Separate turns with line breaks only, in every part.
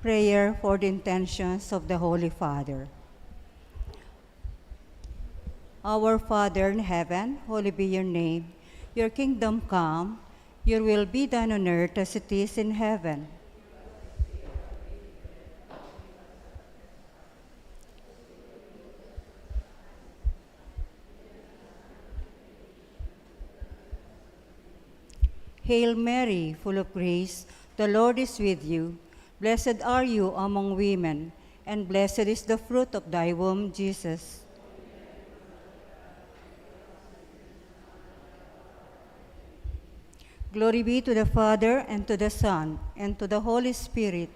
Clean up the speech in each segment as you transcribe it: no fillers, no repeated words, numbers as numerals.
Prayer for the intentions of the Holy Father. Our Father in heaven, holy be your name. Your kingdom come, your will be done on earth as it is in heaven. Hail Mary, full of grace, the Lord is with you. Blessed are you among women, and blessed is the fruit of thy womb, Jesus. Glory be to the Father, and to the Son, and to the Holy Spirit.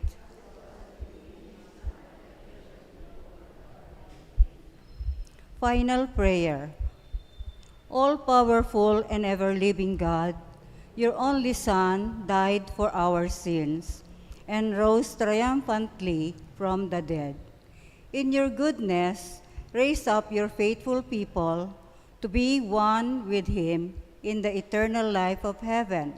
Final prayer. All-powerful and ever-living God, your only Son died for our sins and rose triumphantly from the dead. In your goodness, raise up your faithful people to be one with him in the eternal life of heaven,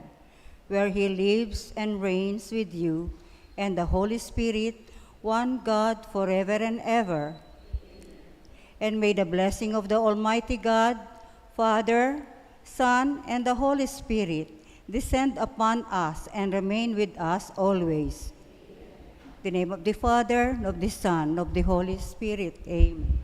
where he lives and reigns with you and the Holy Spirit, one God forever and ever. And may the blessing of the Almighty God, Father, Son, and the Holy Spirit descend upon us and remain with us always. In the name of the Father, of the Son, of the Holy Spirit. Amen.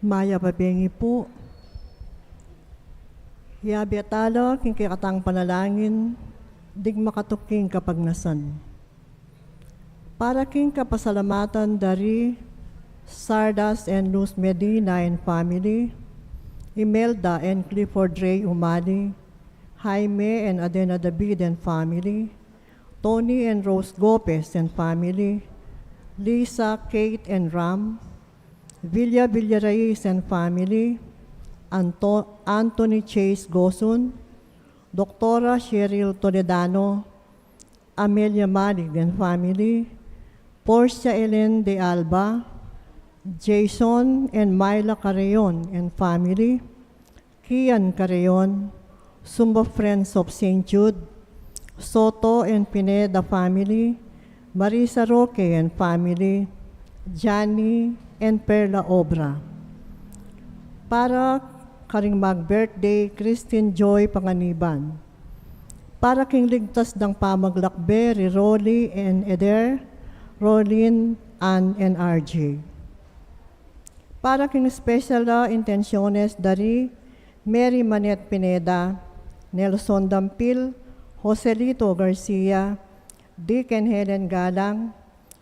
Maya pabengi po. Yabiatalo king kikatang panalangin, dig makatuking kapagnasan. Para king kapasalamatan dari Sardas and Luz Medina and family, Imelda and Clifford Ray Umali, Jaime and Adena David and family, Tony and Rose Gopez and family, Lisa, Kate and Ram, Villa Villaraiz and family, Anthony Chase Gosun, Dr. Cheryl Toledano, Amelia Malig and family, Portia Ellen de Alba, Jason and Myla Carreon and family, Kian Carreon, Sumba Friends of St. Jude, Soto and Pineda family, Marisa Roque and family, Johnny and Perla Obra. Para karing mag-birthday, Christine Joy Panganiban. Para king ligtas ng pamaglakbe, Rolly and Eder, Rolin, Ann and RJ. Para king special intenciones dari Mary Manet Pineda, Nelson Dampil, Joselito Garcia, Dick and Helen Galang,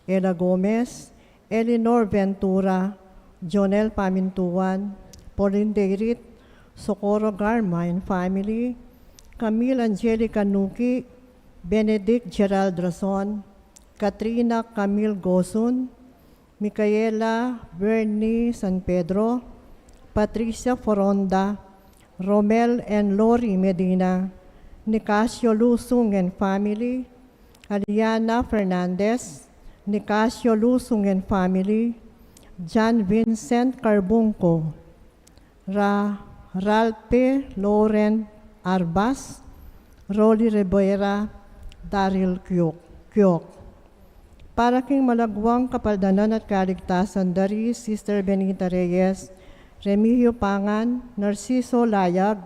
Ella Gomez, Eleanor Ventura, Jonel Pamintuan, Pauline Deirit, Socorro Garma and family, Camille Angelica Nuki, Benedict Gerald Rason, Katrina Camille Gosun, Micaela Bernie San Pedro, Patricia Foronda, Romel and Lori Medina, Nicasio Lusung and family, Aliana Fernandez, Nicasio Lusung and family, John Vincent Carbunco, Ralphe Lauren Arbas, Rolly Rivera, Daryl Kyok. Para king malagwang kapaldanan at kaligtasan dari Sister Benita Reyes, Remigio Pangan, Narciso Layag,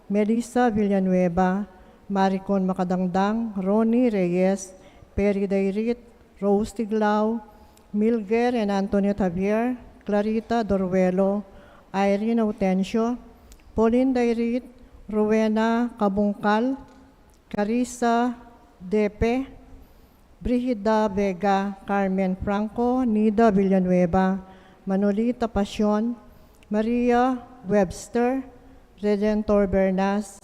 Melissa Villanueva, Maricon Macadangdang, Ronnie Reyes, Perry Dayrit, Rose Tiglao, Milger and Antonio Javier, Clarita Doruelo, Irene Autencio, Pauline Dayrit, Rowena Kabungkal, Carissa Depe, Brigida Vega, Carmen Franco, Nida Villanueva, Manolita Pasyon, Maria Webster, Redentor Bernas,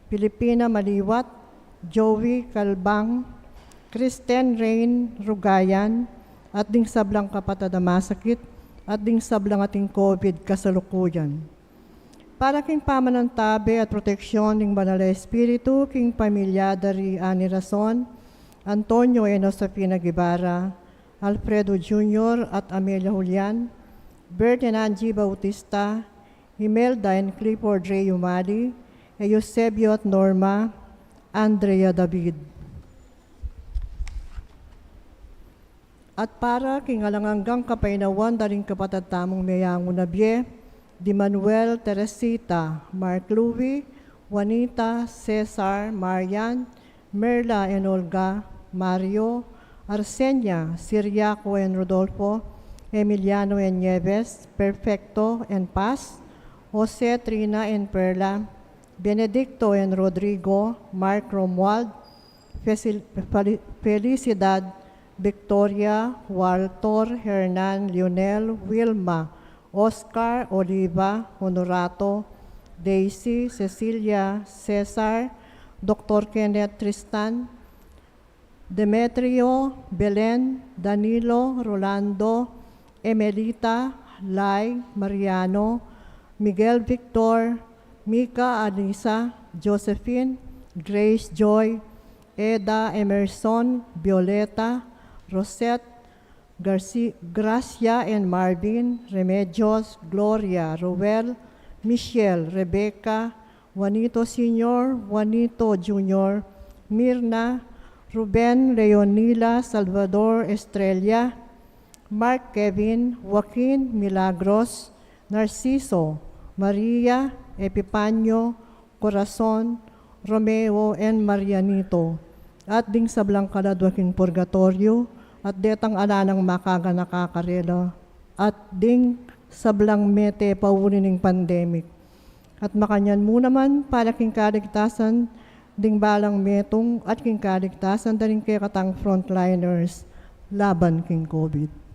Pilipina Maliwat, Joey Calbang, Kristen Rain Rugayan, at ding sablang kapatadamasakit, at ding sablang ating COVID kasalukuyan. Para king pamanantabi at proteksyon ng Banal na Espiritu, king pamilya dari Ani Rason, Antonio Enosafina Guevara, Alfredo Jr. at Amelia Julian, Bert and Angie Bautista, Imelda and Clifford Ray Umali, Eusebio at Norma, Andrea David. At para kingalanganggang kapainawan daring kapatatamong mayango na biye, Di Manuel Teresita, Mark Louie, Juanita, Cesar, Marian, Merla and Olga, Mario, Arsenia, Siriaco and Rodolfo, Emiliano and Nieves, Perfecto and Paz, Jose, Trina and Perla, Benedicto and Rodrigo, Mark Romuald, Felicidad, Victoria, Walter, Hernan, Lionel, Wilma, Oscar, Oliva, Honorato, Daisy, Cecilia, Cesar, Dr. Kenneth Tristan, Demetrio, Belen, Danilo, Rolando, Emelita, Lai, Mariano, Miguel Victor, Mika Alisa, Josephine, Grace Joy, Eda Emerson, Violeta, Rosette, Gracia and Marvin, Remedios, Gloria, Roel, Michelle, Rebecca, Juanito Sr., Juanito Jr., Mirna, Ruben, Leonila, Salvador, Estrella, Mark Kevin, Joaquin, Milagros, Narciso, Maria, Epipanyo, Corazon, Romeo, and Marianito, at ding sablang kaladwaking purgatorio, at detang alanang makaga nakakarela, at ding sablang mete paunin ng pandemic. At makanyan mo naman para king kaligtasan, ding balang metong at king kaligtasan daring kay katang frontliners laban king COVID.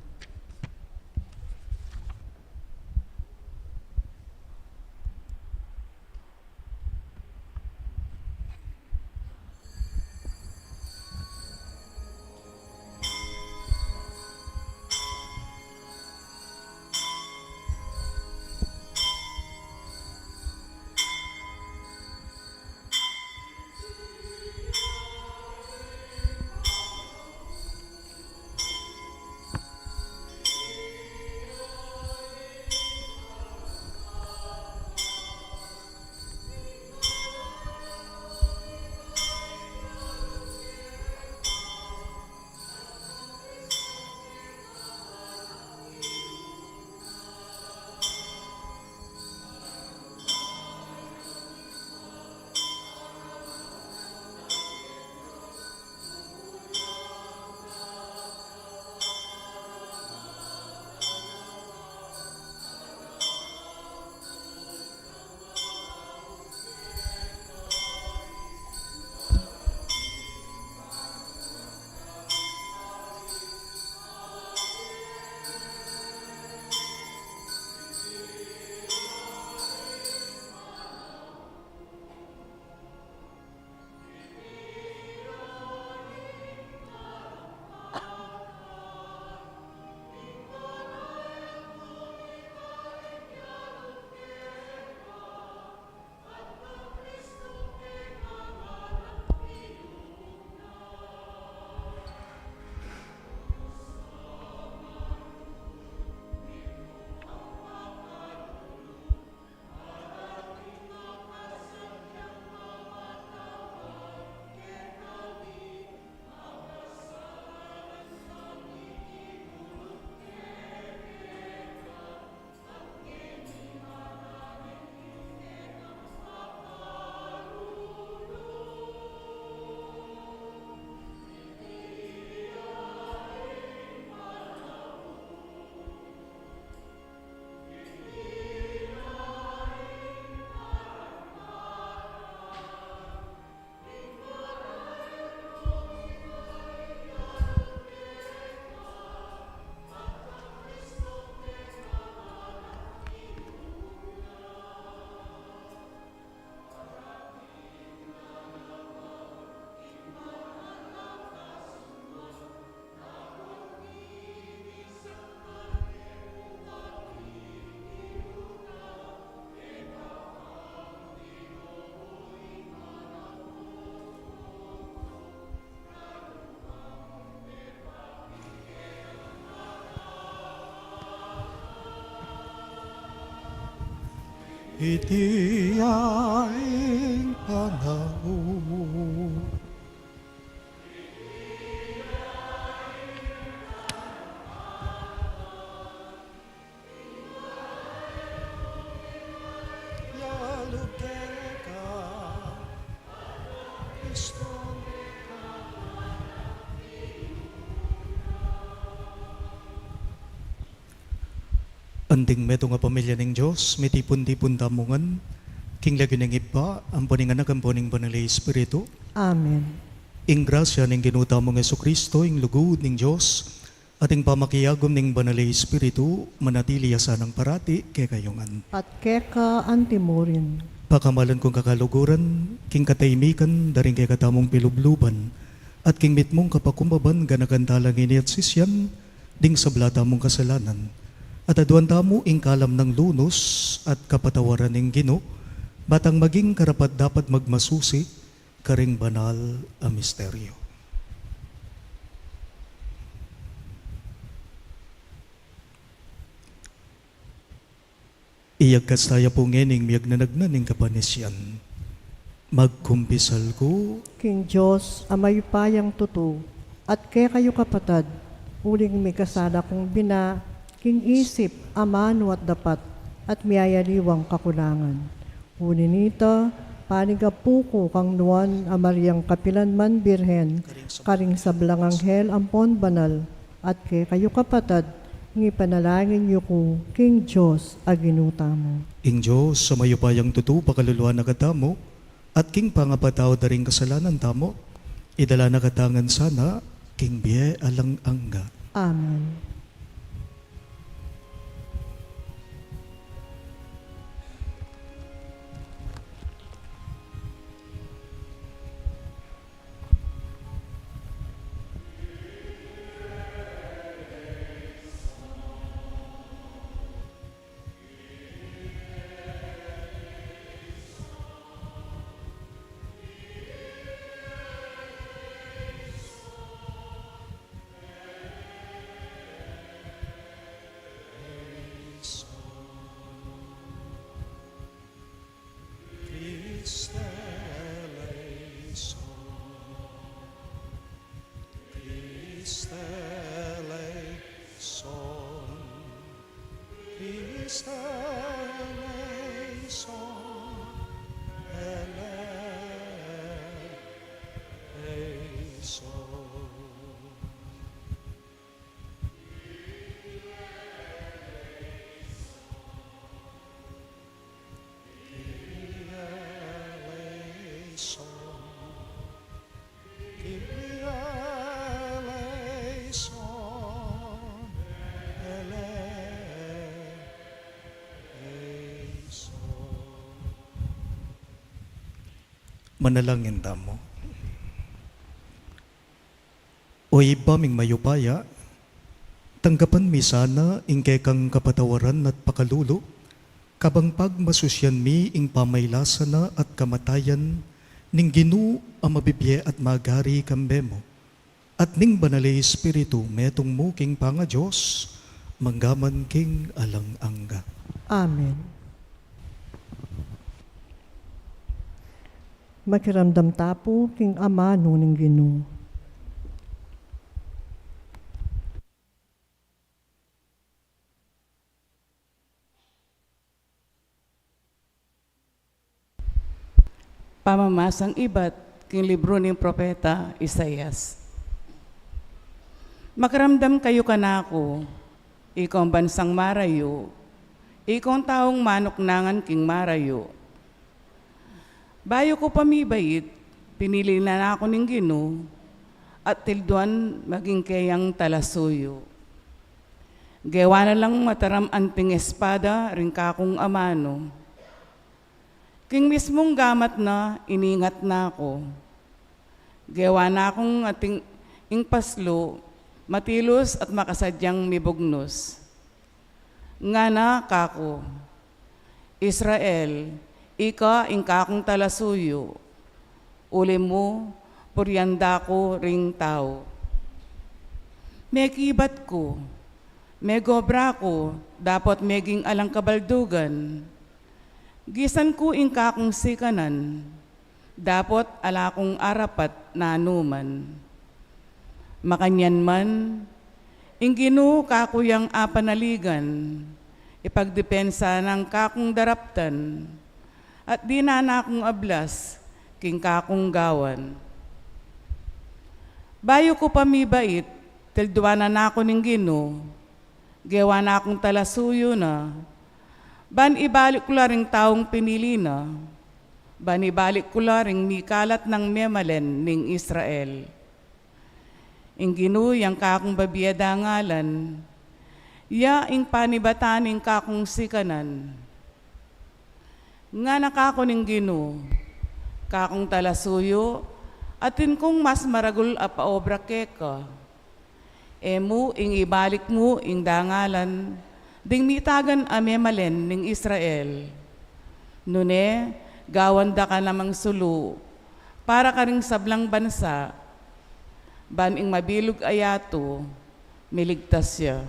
iti aing panahon. Anding meto nga pamilya ng Diyos, mitipon-tipon tamungan, king lagi ng iba, ang puning anak, ang puning banal na Espiritu.
Amen.
Ing grasya ng ginuta mong Jesucristo, ing lugod ng Diyos, at ing pamakiyagom ng banal na Espiritu, manatili asanang parati, kay kayongan.
At keka antimurin.
Pakamalan kong kakaluguran, king kataymikan, daring kay katamong pilubluban, at king mitmong kapakumbaban, ganagantalang ini at sisyan, ding sablata mong kasalanan. At aduan tamo ing kalam ng lunos at kapatawaran ng Gino, batang maging karapat dapat magmasusi, karing banal a misteryo. Iyag kastaya po ngening miyag nanagnaning kapanisyan. Magkumpisal ko,
King Diyos, amay payang tutu, at kaya kayo kapatad, uling may kasada kong bina, king isip, amano at dapat, at miyayaliwang kakulangan. Unin nito, panigapuko kang nuan, amaryang kapilan man birhen, karing sablang anghel ampon banal, at kaya kayo kapatad, ngipanalangin niyo ko, King Diyos, aginuta mo.
ing Diyos sa mayupayang tutu pakaluluan na katamo, at king pangapataw daring kasalanan tamo, idala na katangan sana, king biye alang angga.
Amen.
Manalangin tamo. O ibaming mayupaya, tanggapan mi sana ingkay kang kapatawaran at pakalulo, kabang pagmasusyan mi ing pamaylasa na at kamatayan, ning Ginu ang mabibye at magari kambemo, at ning banalay Espiritu metong mo king panga Diyos, manggaman king alang angga.
Amen. Makiramdam tapo king ama nuning Ginoo.
Pamamasang iba't king libro ng propeta Isaias. Makaramdam kayo kanako, ikaw ang bansang marayo, ikaw ang taong manok nangan king marayo. Bayo ko pamibait, pinili na ako ng Ginoo, at tilduan maging kayang talasuyo. Gawa na lang mataram anting espada, rin kakong amano. King mismong gamat na, iningat na ako. Gawa na akong ating ingpaslo, matilos at makasadyang mibugnos. Nga na kako, Israel, ika ingkakong talasuyo, uli mo, puryanda ko ring tao. May kibat ko, may gobra ko, dapat meging alang kabaldugan. Gisan ko ingka kong sikanan, dapot ala kong arapat na anuman. Makanyan man, inginu kakuyang apanaligan, ipagdepensa ng kakong daraptan, at di na akong ablas, king kakong gawan. Bayo ko pamibait, tilduanan na ako ning Ginoo, gawa na akong talasuyo na, ban ibalik ko laring taong pinili na, ban ibalik ko laring mikalat ng memalen ning Israel. Ing Ginoo yang kakong babiyada ngalan, ya ing panibataning kakong sikanan. Nga nakako ning Ginoo, kakong talasuyo, atin kong mas maragul a paobra keka. Emu ing ibalik mo ing dangalan, ding mitagan a memalen ning Israel. Nune, gawanda ka namang sulu, para ka ring sablang bansa, ban ing mabilog ayato, miligtas siya.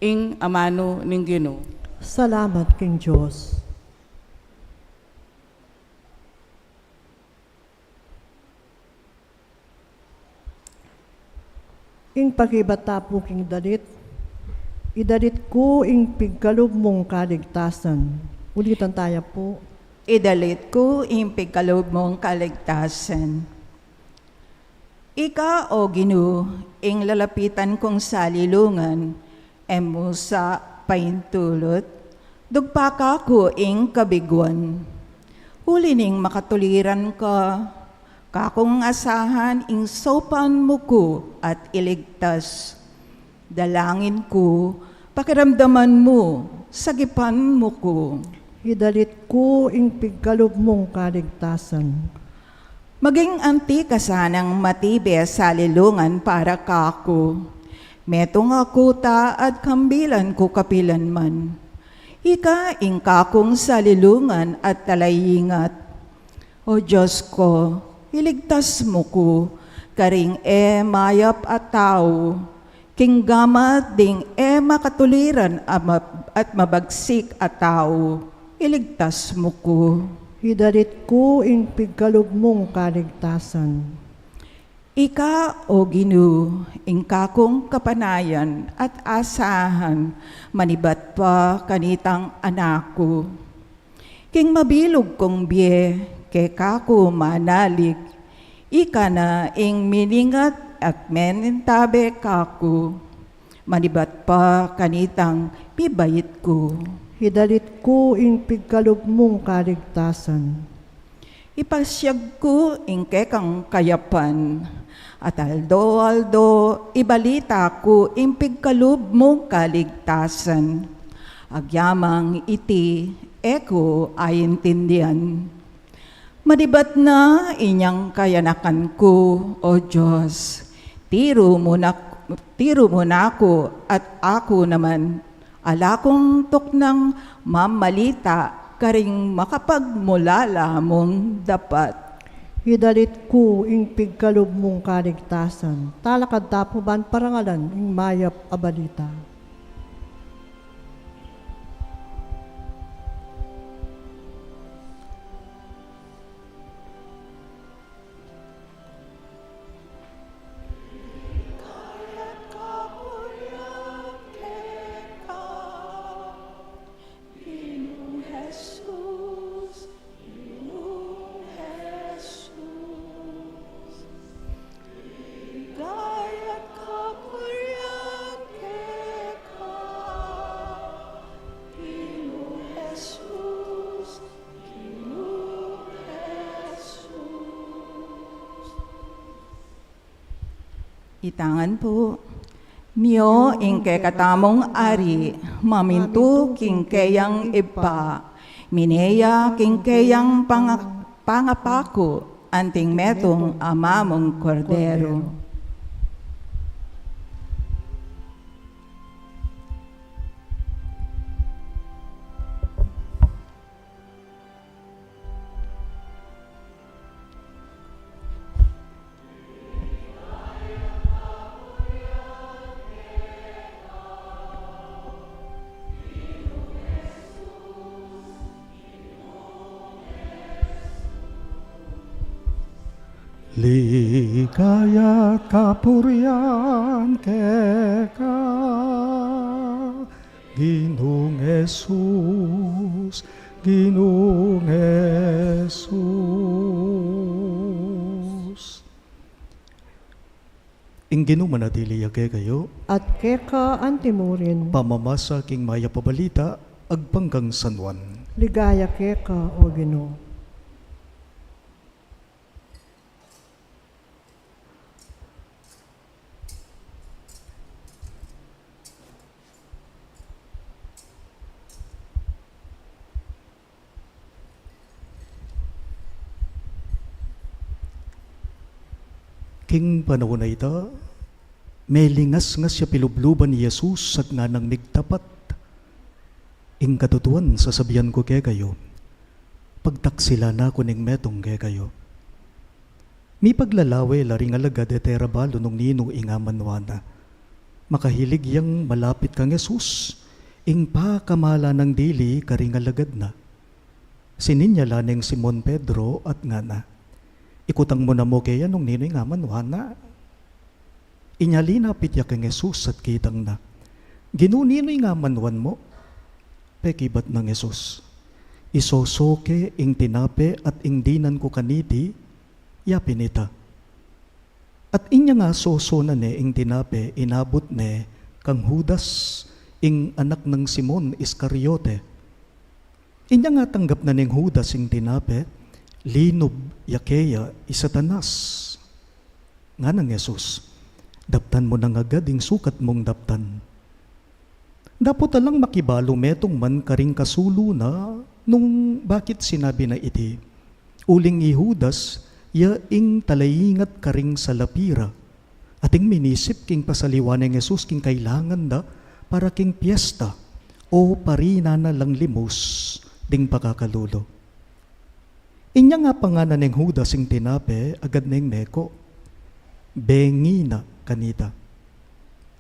Ing amano ning Ginoo.
Salamat king Diyos. Ing pagibata po king dalit, idalit ko ing pigkalob mong kaligtasan. Ulitan tayo po.
Idalit ko impig kalob mong kaligtasan. Ika o Ginoo, ing lalapitan kong salilungan, emo sa paintulot, dugpaka ko ing kabiguan. Huli ning makatuliran ka, kakong asahan ing sopan mo ko at iligtas. Dalangin ko, pakiramdaman mo, sagipan mo ko.
Idalit ko ing pigkalob mong kaligtasan.
Maging anti ka sanang matibe sa lilungan para kako. Metong ako ta at kambilan ko kapilan man. Ika ing kakong sa lilungan at talayingat. O Diyos ko, iligtas mo ko, karing mayap at tao. King gamat ding makatuliran at mabagsik at tao. Iligtas mo ko.
Idalit ko ing pigkalob mong kaligtasan.
Ika, o Ginoo, ing kakong kapanayan at asahan, manibat pa kanitang anako. King mabilog kong biye, ke kako manalig, ika na ing miningat at menintabe kako, manibat pa kanitang pibayit ko.
Idalit ko ing pigkalob mong kaligtasan.
Ipasyag ko ing kekang kayapan, at aldo ibalita ko ing pigkalob mong kaligtasan. Agyamang iti, eko ay intindihan. Madibat na inyang kayanakan ko, O Diyos. Tiro mo na ako at ako naman. Ala kong tuknang mamalita, karing makapagmulala mong dapat.
Idalit ko ing pigkalob mong kaligtasan. Talakad tapuban parangalan ing mayap abalita.
Itangan po. Mio ing katamong ari, mamintu king kayang ipa, mineya king kayang pangapako, anting metong amamong kordero.
Ligaya't kapurian keka, Ginoong Jesus, Ginoong Jesus. Ingino manatili yake kayo,
At keka antimurin,
pamamasa king maya pabalita, agpanggang sanwan.
ligaya keka o Ginoo.
King panahon na ita, may lingas nga siya pilubluban ni Jesus at nga nang migtapat. Ing katutuan, sasabihan ko kaya kayo, pagtaksila na ko ning metong kaya kayo. Mi paglalawe laring alagad eterabalo nung nino ingamanwana. Makahilig yang malapit kang Jesus, ing pa kamala ng dili karing alagad na. Sininyala ning Simon Pedro at nga na. Ikutang mo na mo kaya nung ninoy nga manwana. Inyalina pitya kang Jesus at kitang na. Ginuninoy nga manwan mo. Pekibat ng Jesus. Isosoke ing tinape at ing dinan ko kaniti, yapin ita. At inya nga soso na ne ing tinape, inabot ne kang Judas, ing anak ng Simon Iscariote. Inya nga tanggap na ning Judas ing tinape, linob yakeya isatanas. Nga ng Jesus, daptan mo nang agad ing sukat mong daptan. Dapat talang makibalo metong man karing kasulo na nung bakit sinabi na iti. Uling ni Judas, ya ing talayingat karing sa lapira. Ating minisip king pasaliwan ng Jesus king kailangan da para king piyesta o parina na lang limos ding pakakalulo. Inya nga panganan ng Judas ing tinape agad ng meko. Bengi na kanita.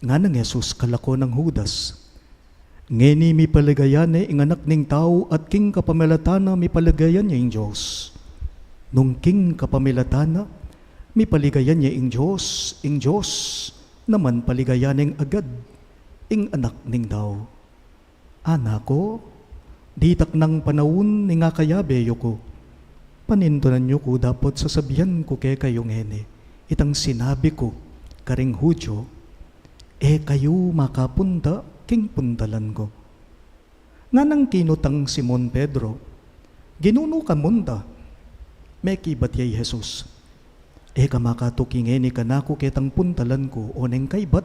Nga ng Jesus kalako ng Judas. Ngeni mi palagayan ing anak ning tao at king kapamilatana mi palagayan niya ing Diyos. Nung king kapamilatana, mi paligayan niya ing Diyos naman paligayan ing agad, ing anak ning tao. Anako, ditak ng panahon ni nga kayabeyo ko, panintunan niyo ko dapat sasabihan ko kay kayong hene, itang sinabi ko, karing Hudyo, kayo makapunta, king puntalan ko. Nga nang kinutang Simon Pedro, ginuno ka munda, may kibat yay Jesus. Ka makatuking ka na ko ketang puntalan ko, o neng kaibat,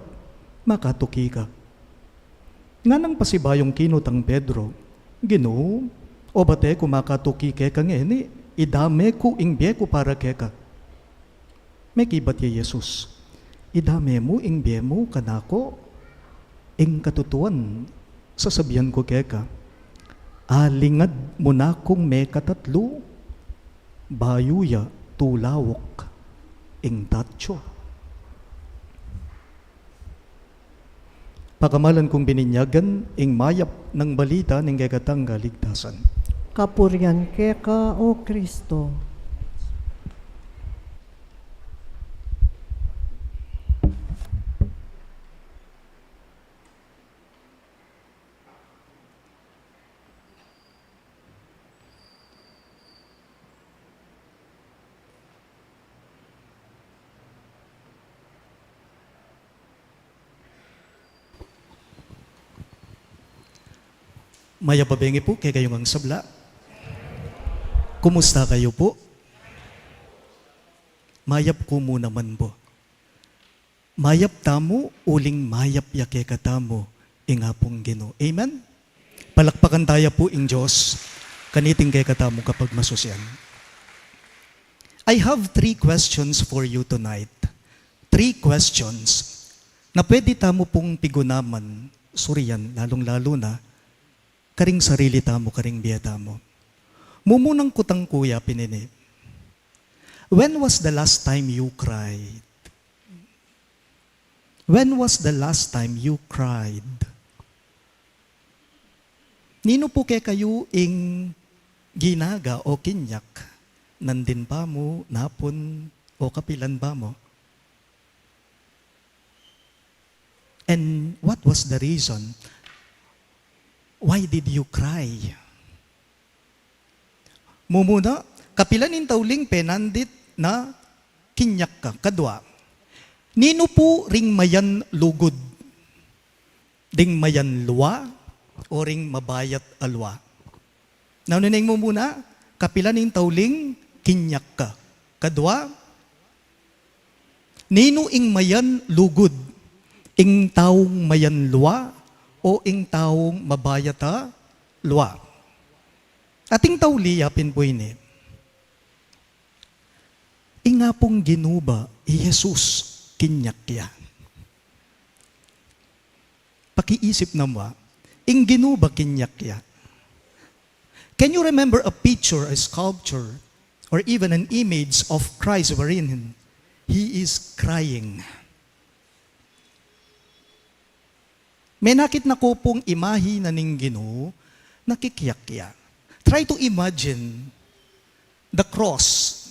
makatuki ka. Nga nang pasibayong kinutang Pedro, Ginoo, o bate ko makatuki ke kang idame ko ingbe ko para keka. May kibat yay Jesus, idame mo ingbe mo kanako, ing katutuan, sasabihan ko keka, alingad mo na kong may katatlo, bayuya tulawok, ing tatyo. Pakamalan kong bininyagan, ing mayap ng balita ng gagatang galigtasan.
Kapurian keka o Kristo.
Maya babengi po, kaya kayong ang sabla. Kumusta kayo po? Mayap ko mo naman po. Mayap tamo, uling mayap yake katamo, ingapong Ginoo. Amen? Palakpakan tayo po ing Diyos, kaniting kay katamo kapag masusyan. I have 3 questions for you tonight. 3 questions na pwede tamo pong pigunaman, suriyan, lalong-lalo na, karing sarili tamo, karing biyata mo. Mumunang kutang kuya pinini. When was the last time you cried? When was the last time you cried? Nino po kay kayo ing ginaga o kinyak, nandin pa mo, napon, o O kapilan ba mo? And what was the reason? Why did you cry? Mumuna, kapilanin tauling penandit na kinyak ka, kadwa. Nino po ring mayan lugod, ding mayan luwa, o ring mabayat alwa. Naunanay mo muna, kapilanin tauling kinyak ka, kadwa. Nino ing mayan lugod, ing taong mayan luwa, o ing taong mabayata luwa. Ating tauli yapin po ini. Inga pong ginuba, Jesus kinyakya. Pakiisip na mo, ing ginuba kinyakya. Can you remember a picture, a sculpture, or even an image of Christ wherein He is crying? May nakit na ko pong imahi na ning Ginoo, nakikiyakya. Try to imagine the cross,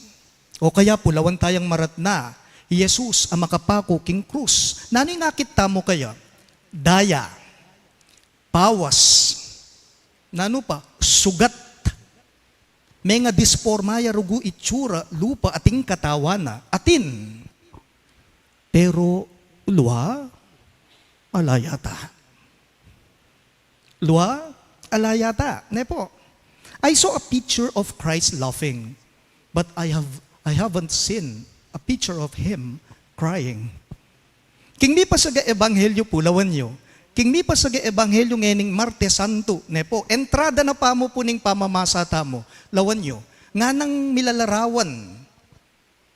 o kaya pulawan tayang marat na, Jesus ang makapako king krus. Nano'y nakit tamo kaya? Daya, pawas, nano pa, sugat, may nga disformaya rugu itsura, lupa ating katawana, atin. Pero luwa, alayata. Luwa, alayata. Nepo. I saw a picture of Christ laughing, but I haven't seen a picture of Him crying. King mi pa sa ebanghelyo pulawan nyo, king mi pa sa ebanghelyo ngening Martes Santo, nepo, entrada na pa mo po ning pamamasa tamo, lawan nyo, nga nang milalarawan,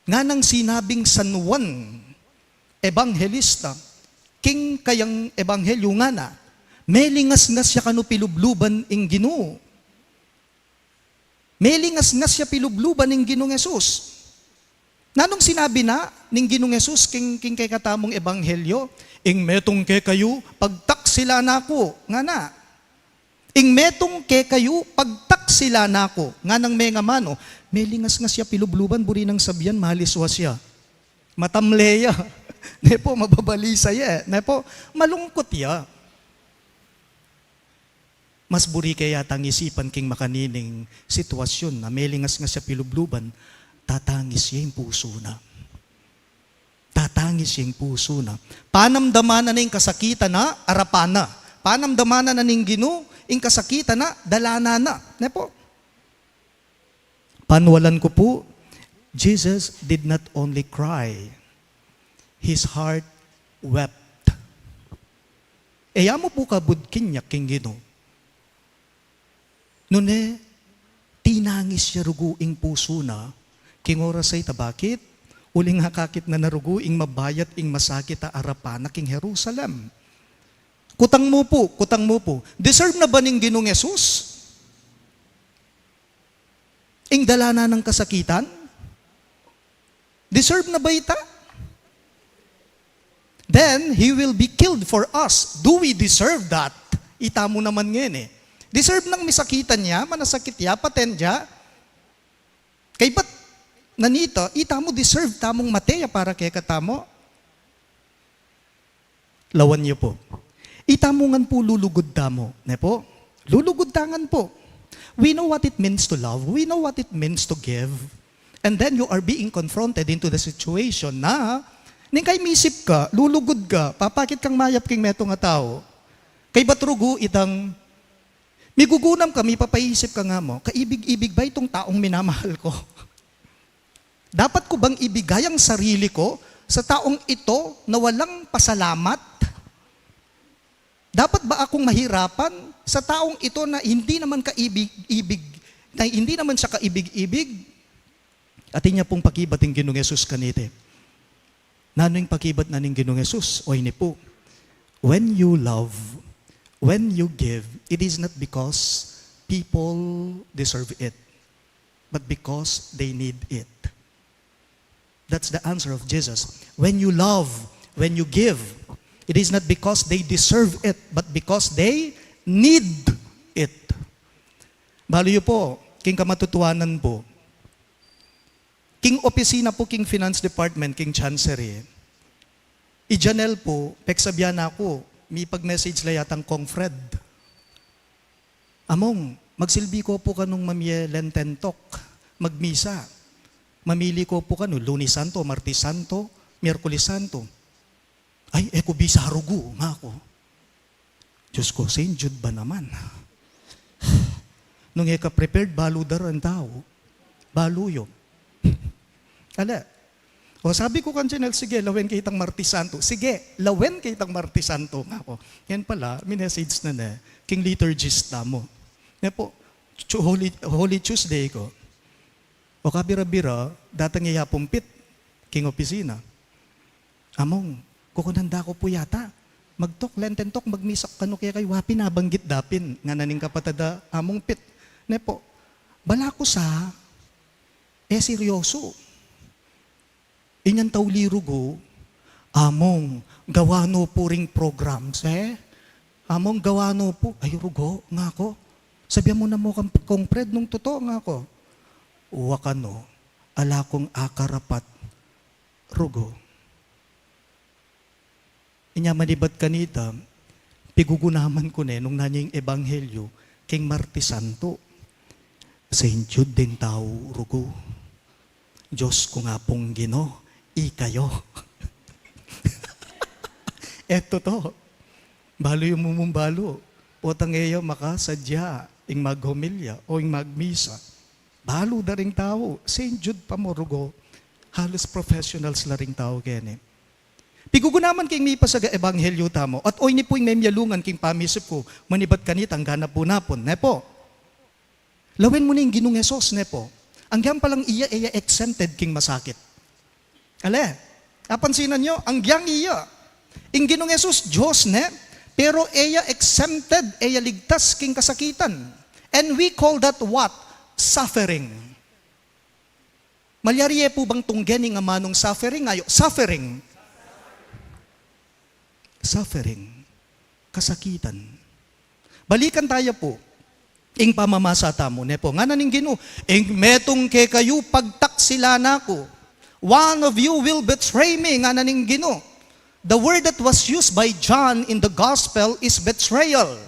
nga nang sinabing San Juan, ebanghelista, king kayang ebanghelyo nga na, melingas nga siya kanu pilubluban ing Ginoo. Melingas nga siya pilubluban ing Ginoong Yesus. Nanong sinabi na ning Ginoong Yesus king kay katamong ebanghelyo, ing metong ke kayo pagtak sila nako nga na. Ing metong ke kayo pagtak sila nako nga nang may nga mano, melingas nga siya pilubluban buri nang sabyan mahaliswa siya. Matamleya. Nepo mababalisa ya. Nepo malungkot ya. Mas buri kaya tang isipan king makanining sitwasyon na melingas nga siya pilubluban, tatangis siya yung puso na. Tatangis siya yung puso na. Panamdamanan na yung kasakitan na, arapana. Panamdamanan na ning Ginoo, yung kasakitan na, dalana na. Nepo. Panwalan ko po, Jesus did not only cry, His heart wept. Eya mo po kabudkin niya king Ginoo. Nune, tinangis siya ruguing puso na, king oras ay tabakit, uling hakakit na naruguing mabayat ing masakit a arapan na king Jerusalem. Kutang mo po. Deserve na ba ning Ginoong Yesus? Ing dalana ng kasakitan? Deserve na ba ita? Then, He will be killed for us. Do we deserve that? Ita mo naman ngayon eh. Deserve nang misakitan niya, manasakit niya, paten niya. Kay ba't nanita, ita mo deserve tamong mateya para kay katamo? Lawan niyo po. Ita mo ngan po lulugod tamo. Ne po? Lulugod tangan po. We know what it means to love. We know what it means to give. And then you are being confronted into the situation na ning kay misip ka, lulugod ka, papakit kang mayap king meto nga tao. Kay batrugo itang migugunam ka, may papaisip ka nga mo, kaibig-ibig ba itong taong minamahal ko? Dapat ko bang ibigay ang sarili ko sa taong ito na walang pasalamat? Dapat ba akong mahirapan sa taong ito na hindi naman kaibig-ibig, na hindi naman siya kaibig-ibig? Atin niya pong pakibat ng Ginoong Yesus kanite. Nano yung pakibat na ng Ginoong Yesus? O ini po, when you love, when you give, it is not because people deserve it, but because they need it. That's the answer of Jesus. When you love, when you give, it is not because they deserve it, but because they need it. Baliyo po, king kamatutuanan po, king opisina po, king finance department, king chancery. I-janel po, peksabihan ako, may pag-message la yatang kong Fred. Among, magsilbi ko po kanong mamye lententok, magmisa. Mamili ko po kano, Lunes Santo, Martes Santo, Miyerkules Santo. Ay, eko bisa harugo, nga ako. Diyos ko, St. Jude ba naman? Nung eka prepared, baludar ang tao. Baluyo. Ala. O sabi ko kancinel, sige, lawen kitang Martes Santo. Sige, lawen kitang Martes Santo nga ako. Yan pala, minessage na king liturgist na mo. Yan po, Holy Tuesday ko. O kabira-bira, datang iya pumpit, king opisina. Among, kukunanda ko po yata. Magtok, lententok, magmisak kano kaya kay wapi nabanggit dapin. Nga naning kapatada, among pit. Ne po, bala ko sa, seryoso. Inyan taulirugo, among gawano po ring programs, Among gawano po, ay rugo, nga ko. Sabihan mo na mo kong Fred, nung totoo nga ko. Uwakano, ala kong akarapat, rugo. Inya manibat kanita, pigugunaman ko nung nanyang ebanghelyo, king Martes Santo. St. Jude din tao, rugo. Diyos ko nga pong Gino, ikayo. Eto to, balo yung mumumbalo. Potang eyo makasadya, ing maghumilya o ing magmisa. Balo da ring tao, St. Jude pa mo, rugo. Halos professionals la ring tao kene. Pigugunaman king mi pasaga ebanghelyo tamo, at oy ni po yung memyalungan king pamisip ko, manibat kanitang ganap po napon, nepo. Lawen mo na yung Ginong Hesus, nepo. Ang gyan palang iya exempted king masakit. Ale, napansinan nyo, ang gyan iya. Ang Ginong Hesus, Diyos ne, pero iya exempted, iya ligtas king kasakitan. And we call that what? Suffering. Malyariye po bang tunggening nga manong suffering? Ayo, suffering. Suffering. Kasakitan. Balikan tayo po. Ing pamamasa tamo, nepo. Nga naning Ginoo, ing metong ke kayo pagtaksila nako. One of you will betray me, nga naning Ginoo. The word that was used by John in the gospel is betrayal.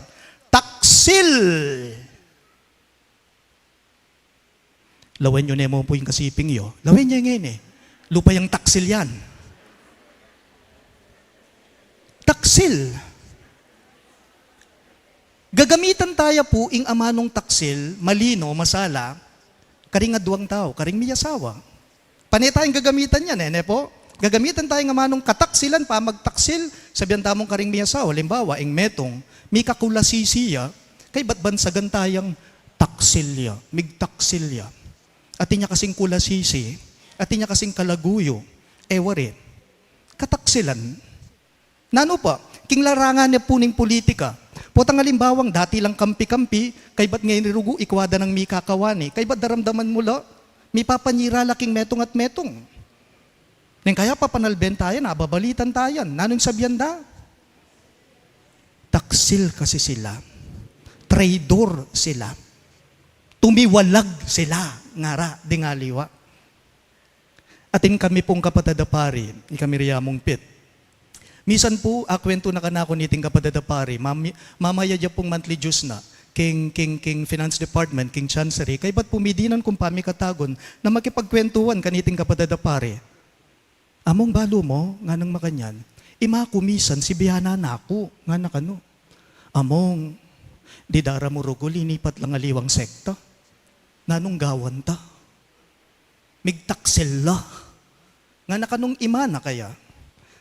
Taksil. Lawen nyo nemo po yung kasiping yo. Lawen nyo ngayon Lupa yung taksil yan. Taksil. Gagamitan tayo po ing amanong taksil, malino, masala, karing adwang tao, karing miyasawa. Panay tayong gagamitan yan po. Gagamitan tayong amanong kataksilan pa, magtaksil, sabihan tamong karing miyasawa, limbawa, ing metong, mi kakulasisiya, kay ba't bansagan tayong taksilya, migtaksilya. At niya kasing kulasisi, at niya kasing kalaguyo, wari, kataksilan. Nano pa, king larangan niya po ning politika, potang alimbawang dati lang kampi-kampi, kay ba't ngayon nirugo, ikwada ng mi kakawani, kay ba't daramdaman mo la, mi papanyira laking metong at metong. Neng kaya papanalben tayo, nababalitan tayo, nanong sabihan da? Taksil kasi sila, traidor sila, tumiwalag sila, ngara, dingaliwa. Atin kami pong kapatadapari, ni kami riyamong pit. Misan po, akwento na kanako niting kapadadapari, mamaya dya pong monthly dues na, king finance department, king chancery, kay ba't pumidinan kung pamikatagon na makipagkwentuhan kaniting kapadadapari. Among balo mo, nga nang makanyan, imakumisan si biyana na ako, nga nakano. Among, didara mo rugo, linipat lang aliwang sekta. Nanong gawan ta. Migtaksil la. Nga nakanong imana kaya.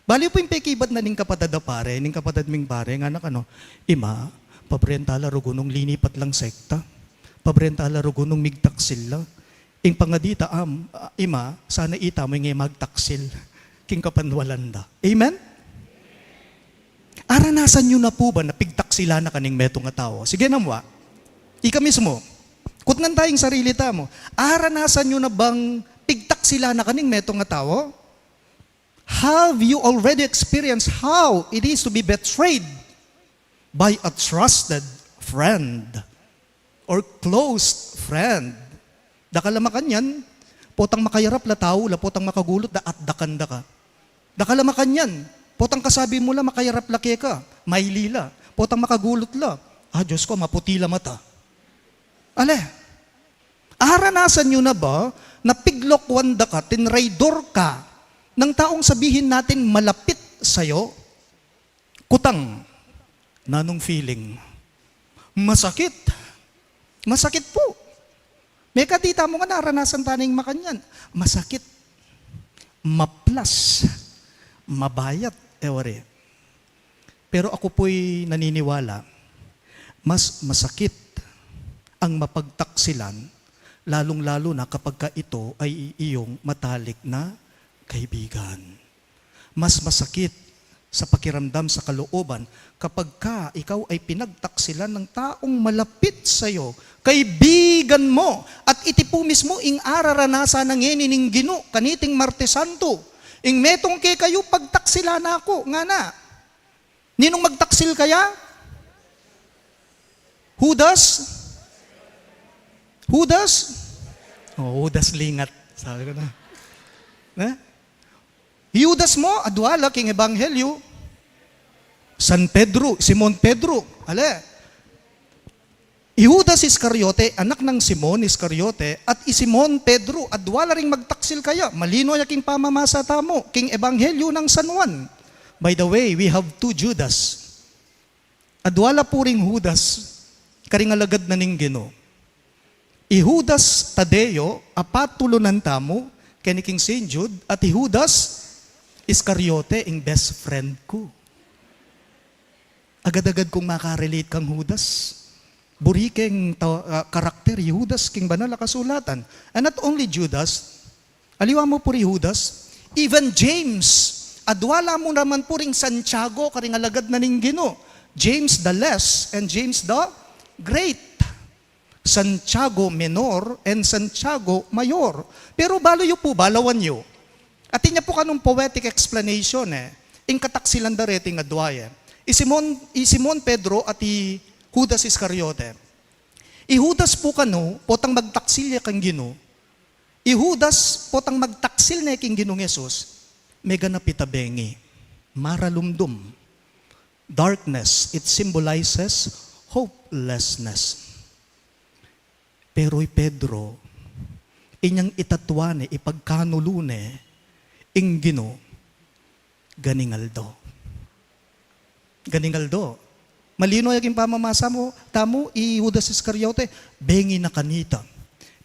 Bali po yung pekibat na ning kapatadapare, ning kapatadming pare, nga nakano, ima, pabrentala rugo nung linipat lang sekta. Pabrentala rugo nung migtaksil la. Ing pangadita, ima, sana ita mo yung magtaksil. King kapanwalanda. Amen? Aranasan nyo na po ba na pigtaksila na kaning metong nga tao? Sige namwa, ika mismo, kutngan tayong sarili ta mo, aranasan nyo na bang pigtaksila na kaning metong nga tao? Have you already experienced how it is to be betrayed by a trusted friend or close friend? Dakalamakan yan, potang makayarap la tao, la potang makagulot, da at dakanda ka. Dakala makanyan, potang kasabi mo la makayarap la ka, mailila, potang makagulot la. Diyos ko, maputi la mata. Ale, aranasan nyo na ba na piglok wanda ka, tinraidor ka, ng taong sabihin natin malapit sa'yo? Kutang, nanong feeling? Masakit. Masakit po. May katita mo nga naranasan taning makanyan. Masakit. Maplas. Mabayat. Ewari. Pero ako po'y naniniwala, mas masakit ang mapagtaksilan, lalong-lalo na kapag ka ito ay iyong matalik na kaibigan. Mas masakit sa pakiramdam sa kalooban kapag ka ikaw ay pinagtaksilan ng taong malapit sa iyo, kaibigan mo, at iti po mismo ing araranasan ng inining Gino, kaniting Martes Santo, ing metong kay kayo pagtaksila na ako, nga na. Ninong magtaksil kaya? Judas? Judas? Judas lingat. Sabi ko na. Judas mo, adwala, king Ebanghelyo. San Pedro, Simon Pedro. Ale. Judas Iscariote, anak ng Simon Iscariote, at Simon Pedro, adwala ring magtaksil kaya. Malino ya king pamamasa tamo, king Ebanghelyo ng San Juan. By the way, we have 2 Judas. Adwala po ring Judas, karingalagad na ning Gino. Judas Tadeo, apatulo ng tamo, kani King St. Jude, at Judas Iscariote, ing best friend ko. Agad-agad kong makarelate kang Judas. Burikeng karakter, Judas, king banal na kasulatan. And not only Judas, aliwa mo po rin Judas, even James, adwala mo naman po rin Santiago, karingalagad na ning Gino. James the Less and James the Great. Santiago Menor and Santiago Mayor. Pero balo yu po, balawan yu. At inya po kanong poetic explanation ing kataksilan da reting adwaye. Simon Pedro at Judas Iscariote. Judas po kano, potang magtaksil ya kang Gino. Judas potang magtaksil na king Ginong Yesus, mega napitabengi, maralumdum. Darkness, it symbolizes hopelessness. Pero Pedro, inyang itatwane, ipagkanulune, ing Gino, ganingaldo. Ganingaldo. Malino yung pamamasa mo, tamo, Judas Iscariote, bengi na kanita.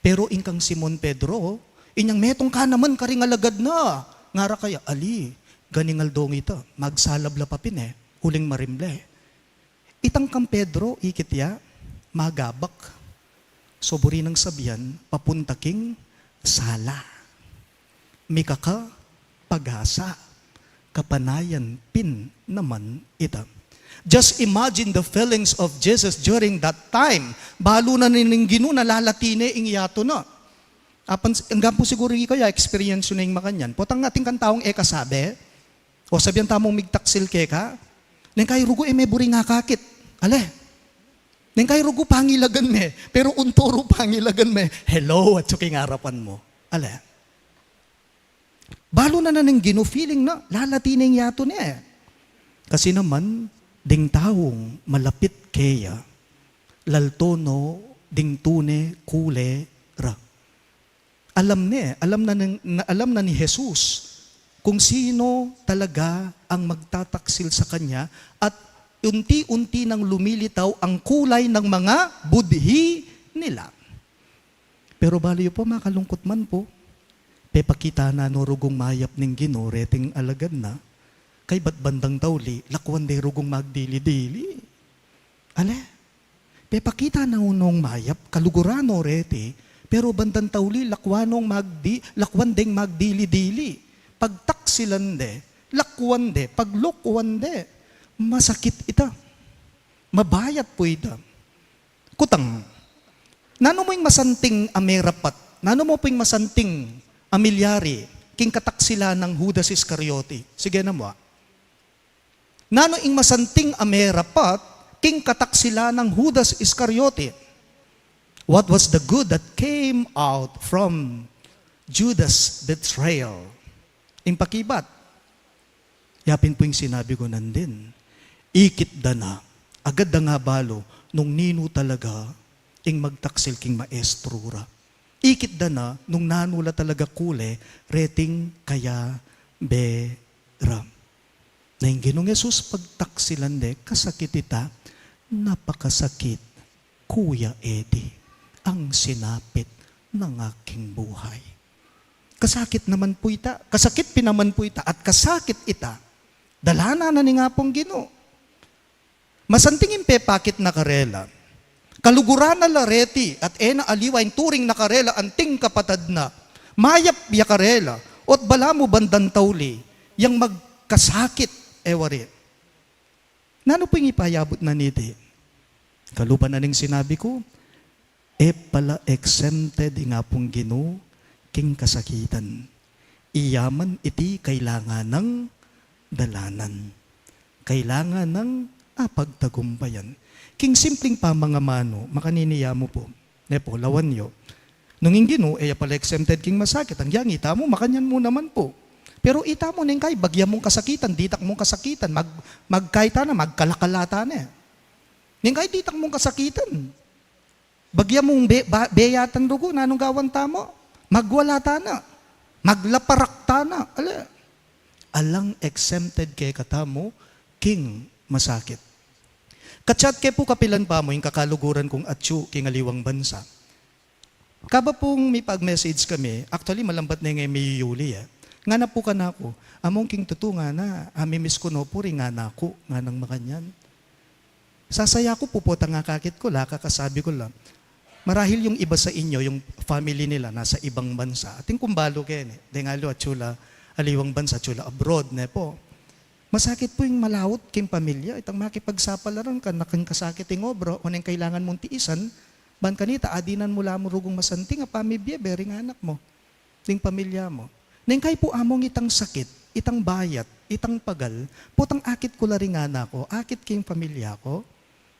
Pero ingkang Simon Pedro, inyang metong ka naman karingalagad na. Ngara kaya, ali, ganingaldong ito, magsalabla papin huling marimble. Itang kang Pedro, ikitya, magabak. Soburi ng sabihan, papunta king sala. Mikaka, pag-asa, kapanayan, pin naman ita. Just imagine the feelings of Jesus during that time. Balo na nining Gino, nalalatine, ing yato na. Hanggang po siguro kaya, experience yun na yung makanyan. Potang nating kantaong kasabi, o sabihan tamong migtaksil ka, nang kay rugo may buri nga kakit. Ale, nang kay rugo pangilagan me, pero unturo pangilagan me, hello, at suking harapan mo. Ale, balo na ng Gino, feeling na, lalatining yato niya. Kasi naman, ding taong malapit kaya, laltono, ding tune, kule, ra. Alam na ni Jesus kung sino talaga ang magtataksil sa kanya, at unti-unti nang lumilitaw ang kulay ng mga budhi nila. Pero baliyo po, makalungkot man po, pepakita na no rugong mayap ning Gino, reting alagad na, kay ba't bandang tawli, lakwan de rugong magdili-dili. Ale, pepakita na unong mayap, kalugurano rete, pero bandang tawli, lakwan deng magdili-dili. Pagtaksilan de, lakwan de, paglukwan de, masakit ita. Mabayat po ita. Kutang, nano mo yung masanting amerapat, nano mo po yung masanting amilyari, king kataksila ng Judas Iscariote. Sige na mo. Nano yung masanting amerapat, king kataksila ng Judas Iscariote. What was the good that came out from Judas betrayal. Ing pakibat. Yapin po yung sinabi ko nandin. Ikit da na. Agad da nga balo nung nino talaga ing magtaksil king maestrura. Ikit da na nung nanula talaga kule reting kaya bera. Na yung Ginong Yesus pagtaksilan de, kasakit ita, napakasakit, Kuya Eddie, ang sinapit ng aking buhay. Kasakit naman po ita, kasakit pinaman po ita, at kasakit ita, dalana na ni nga pong Ginoo. Masantingin pe pakit na karela, kaluguran na lareti, at ena aliwa, yung turing na karela, anting kapatad na, mayap ya karela, ot bala mo bandan tawli, yang magkasakit, ewari. Nano po yung ipayabot na niti? Kalupan na ning sinabi ko, pala exempted nga pong Ginoo king kasakitan. Iyaman iti kailangan ng dalanan. Kailangan ng pagtagumpayan. King simpleng pamangamano, makaniniya mo po. Nepo, lawan nyo. Nung yung Ginoo, pala exempted king masakit. Ang yang ita mo, makanyan mo naman po. Pero ita mo ning kay, bagya mong kasakitan, ditak mong kasakitan, magkaita na, magkalakalata na. Ning kay, ditak mong kasakitan. Bagya mong beyatan dugo, nanong gawan tamo? Magwalata na. Maglaparakta na. Alang exempted kay katamo, king masakit. Katsat kay po kapilan pa mo, yung kakaluguran kong atsu, king aliwang bansa. Kaba pong may pag-message kami, actually malambat na yung may Yuli Nga na po ka na ako, among king tutu nga na, amimiss ko no po rin nga na ako, nga nang makanyan. Sasaya ko, pupota nga kakit ko, kakasabi ko lang, marahil yung iba sa inyo, yung family nila, nasa ibang bansa, ating kumbalo kayo, dengalo at chula, aliwang bansa, chula abroad, ne po. Masakit po yung malawot king pamilya, itang makipagsapalaran ka, naking kasakit yung obro, kung yung kailangan mong tiisan, ban kanita, adinan mo lamang rugong masanting, pamibye, bering anak mo, ting pamilya mo. Neng kay po among itang sakit, itang bayat, itang pagal, putang akit ko laring anak ko, akit king pamilya ko,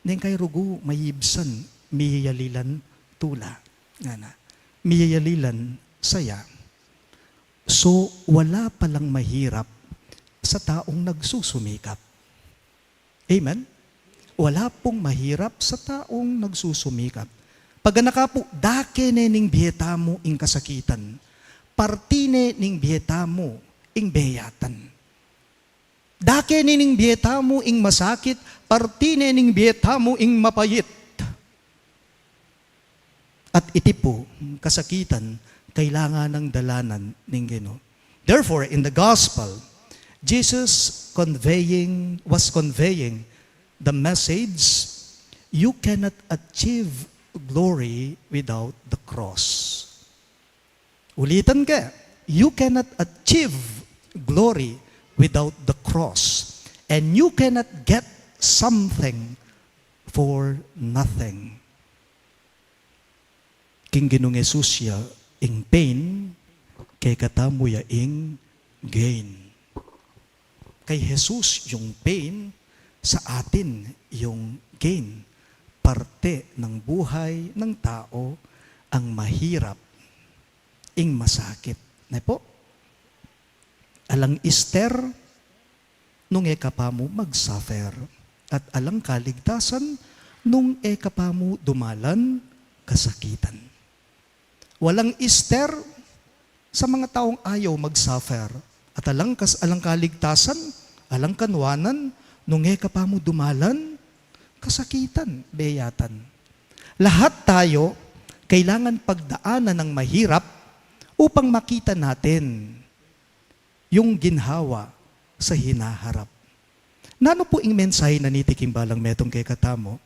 neng kay rugo, mayibsan, miyayalilan, tula. Nga na, miyayalilan, saya. So, wala palang mahirap sa taong nagsusumikap. Amen? Wala pong mahirap sa taong nagsusumikap. Pag naka po, dake nening biyeta mo ing kasakitan, partine ning biyeta mo ing beyatan. Dake ning biyeta mo ing masakit, partine ning biyeta mo ing mapayit. At iti po, kasakitan, kailangan ng dalanan ning Ginoo. Therefore, in the gospel, Jesus was conveying the message, you cannot achieve glory without the cross. Ulitan ka, you cannot achieve glory without the cross. And you cannot get something for nothing. King Ginong Jesusya, ing pain, kay katamuya ing gain. Kay Jesus, yung pain, sa atin, yung gain. Parte ng buhay ng tao, ang mahirap, ing masakit. Na po? Alang Esther, nung pa mo mag-suffer. At alang kaligtasan, nung pa mo dumalan, kasakitan. Walang Esther sa mga taong ayaw mag-suffer. At alang kaligtasan, alang kanwanan, nung pa mo dumalan, kasakitan, beyatan. Lahat tayo, kailangan pagdaanan ng mahirap upang makita natin yung ginhawa sa hinaharap. Nano po ing mensahe na nitikim balang metong kay katamo?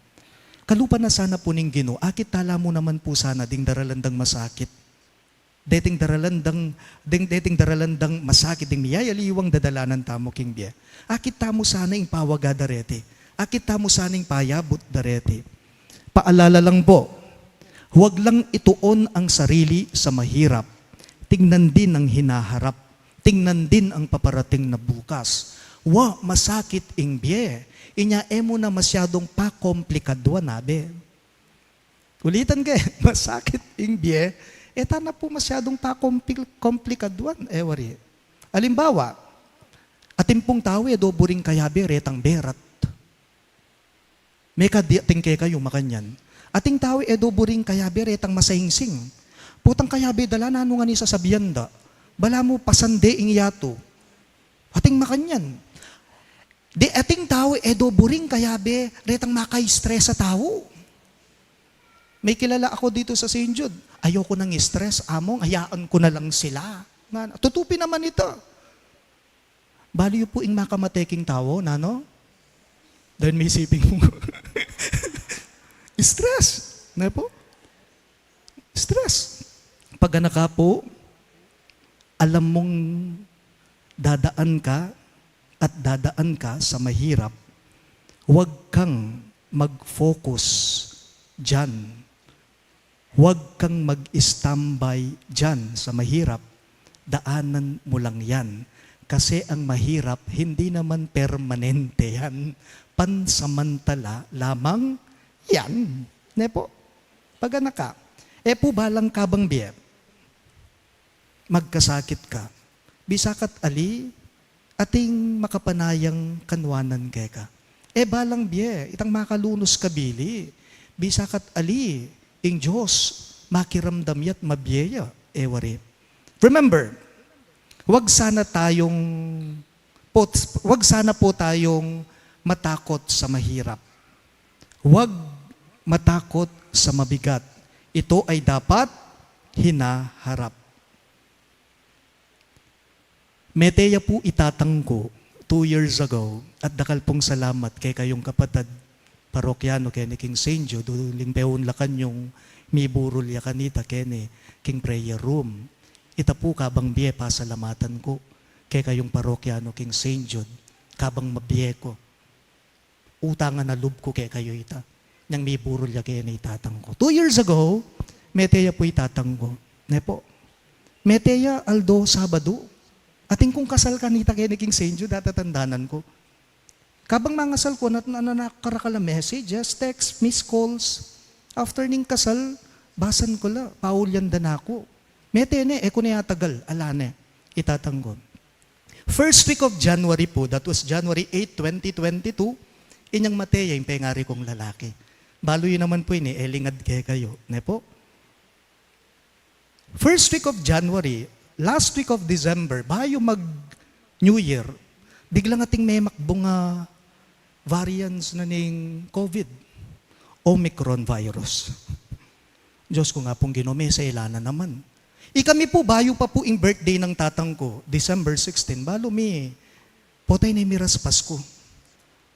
Kalupa na sana po ning Ginoo, akit tala mo naman po sana ding daralandang masakit. Deting daralandang masakit, ding miyayaliwang dadalanan tamo king biya. Akit tamo sana ing pawaga darete. Akit tamo sana ing payabot darete. Paalala lang po, huwag lang ituon ang sarili sa mahirap. Tingnan din ang hinaharap. Tingnan din ang paparating na bukas. Masakit ing biye. Inya mo na masyadong pa-komplikadwa nabe. Ulitan ka, masakit ing biye. Tana po masyadong komplikaduan, wari. Alimbawa, ating pong tao, do buring kayabe, retang berat. May kadating kayo makanyan. Ating tao, do buring kayabe, retang masahingsing. Putang kayabe, dala na nga ni sasabihan da. Bala mo pasande ing yato. Ating makanyan. Di ating tao, do buring kayabe, retang maka-stress sa tao. May kilala ako dito sa St. Jude. Ayoko nang stress, among, hayaan ko na lang sila. Tutupin naman ito. Baliw po ing makamateking tao, nano? Dahil may isipin mo. Stress. Na po? Stress. Pag anak ka po, alam mong dadaan ka at dadaan ka sa mahirap, huwag kang mag-focus dyan. Huwag kang mag-standby dyan sa mahirap. Daanan mo lang yan. Kasi ang mahirap, hindi naman permanente yan. Pansamantala lamang yan. Ne po? Pag anak ka, po balang kabang biye, magkasakit ka, bisakat ali, ating makapanayang kanwanan keka. Balang biye, itang makalunos kabili, bisakat ali, ing Diyos, makiramdam yat mabiyeya, wari. Remember, wag sana po tayong matakot sa mahirap. Wag matakot sa mabigat. Ito ay dapat hinaharap. Meteya po itatangko 2 years ago at dakal pong salamat kay kayong kapatid parokyano kay ni King St. Jude, duling peon lakan yung miburol ya kanita kene King Prayer Room. Ita po kabang biye pasalamatan ko kay kayong parokyano King St. Jude, kabang mabiye ko. Utangan na lub ko kay kayo ita. Nang miburol ya kaya na itatang ko. 2 years ago, meteya po itatang ko. Ne po. Meteya Aldo Sabado. Ating kung kasal kanita kay ni King St. Jude, datatandanan ko. Kabang mangasal ko, nakarakala messages, text, missed calls. After ning kasal, basan ko la, paulyan dan ako. Metene, kung tagal, alane, itatanggon. First week of January po, that was January 8, 2022, inyang mateya, yung pengari kong lalaki. Balo yun naman po yun, elingad kayo. Ne po? First week of January, last week of December, bayo mag-New Year, biglang ating may makbong variants na ning COVID, Omicron virus. Diyos ko nga pong ginome sa ilana naman. Kami po, bayo pa po yung birthday ng tatang ko, December 16, balo mi, potay na miras Pasko.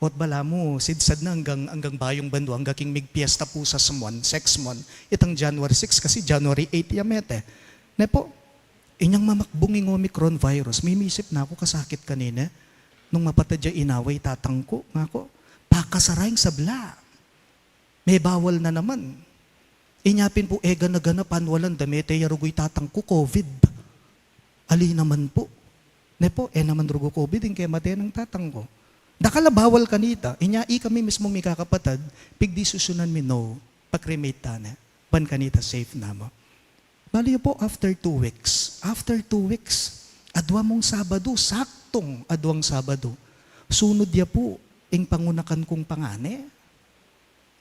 Ot bala mo, sidsad na hanggang bayong bando, hanggang king migpiesta po sa someone, sex mon, itang January 6, kasi January 8 yamete. Ne po, inyang mamakbong yung Omicron virus, mimisip na ako kasakit kanina, nung mapatadya inaway tatang ko, nga ko, pakasarayang sabla. May bawal na naman. Inyapin po, gana-gana panwalan, damete, yarugoy tatang ko, COVID. Ali naman po. Ne po, naman rugo COVID, yung kaya mate ng tatang ko. Dakala bawal kanita, kami mismo may kakapatad, pigdi susunan mi no, pag-cremate tana, pan kanita safe na mo. Bali po, after 2 weeks, adwa mong Sabado, saktong adwang Sabado, sunod ya po, ing pangunakan kong pangane.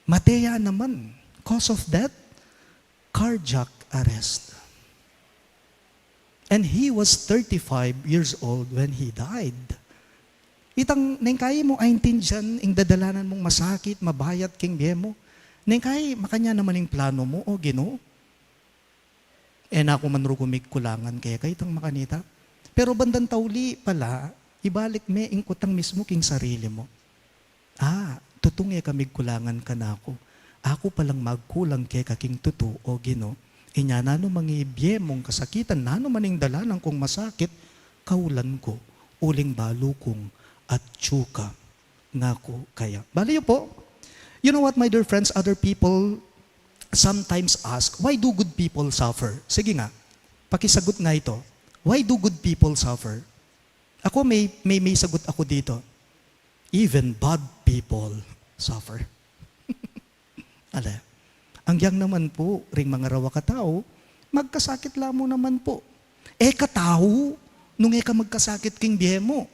Mateya naman, cause of death, cardiac arrest. And he was 35 years old when he died. Itang nengkay mo aintindihan ing dadalanan mong masakit, mabayat king biye mo. Nengkay makanya naman ing plano mo o Ginoo. Na ako man rugumig kulangan kaya kay itang makanita. Pero bandang tauli pala, ibalik me ing kutang mismo king sarili mo. Tutong kami kulangan ka na ako. Ako palang magkulang kay kaking tuto o Ginoo. Inya nano mangibye mong kasakitan, nano maning dalanan kong masakit, kaulan ko, uling balo kong at tsuka nga ko kaya. Bali po, you know what my dear friends, other people sometimes ask, why do good people suffer? Sige nga, pakisagot nga ito. Why do good people suffer? Ako may sagot ako dito. Even bad people suffer. Ang yang naman po, ring mga rawa katao, magkasakit lamo naman po. Katao, nung ka magkasakit king biye mo.